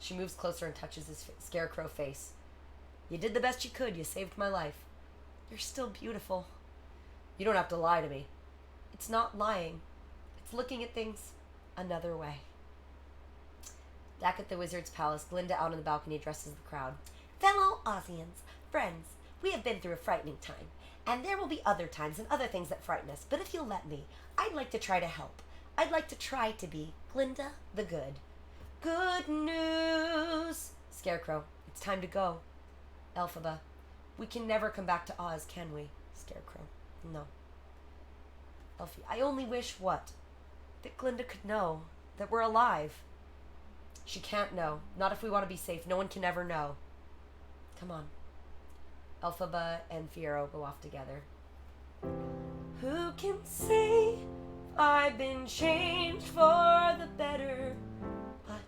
She moves closer and touches his Scarecrow face. You did the best you could. You saved my life. You're still beautiful. You don't have to lie to me. It's not lying. It's looking at things another way. Back at the wizard's palace, Glinda out on the balcony addresses the crowd. Fellow Ozians, friends, we have been through a frightening time, and there will be other times and other things that frighten us, but if you'll let me, I'd like to try to help. I'd like to try to be Glinda the Good. Good news! Scarecrow, it's time to go. Elphaba, we can never come back to Oz, can we? Scarecrow, no. Elfie, I only wish what? That Glinda could know that we're alive. She can't know. Not if we want to be safe. No one can ever know. Come on. Elphaba and Fiero go off together. Who can say I've been changed for the better? But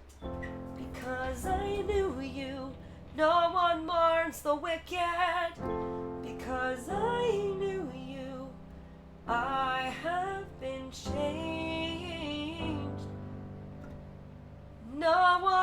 because I knew you, no one mourns the wicked. Because I knew you, I have been changed. No one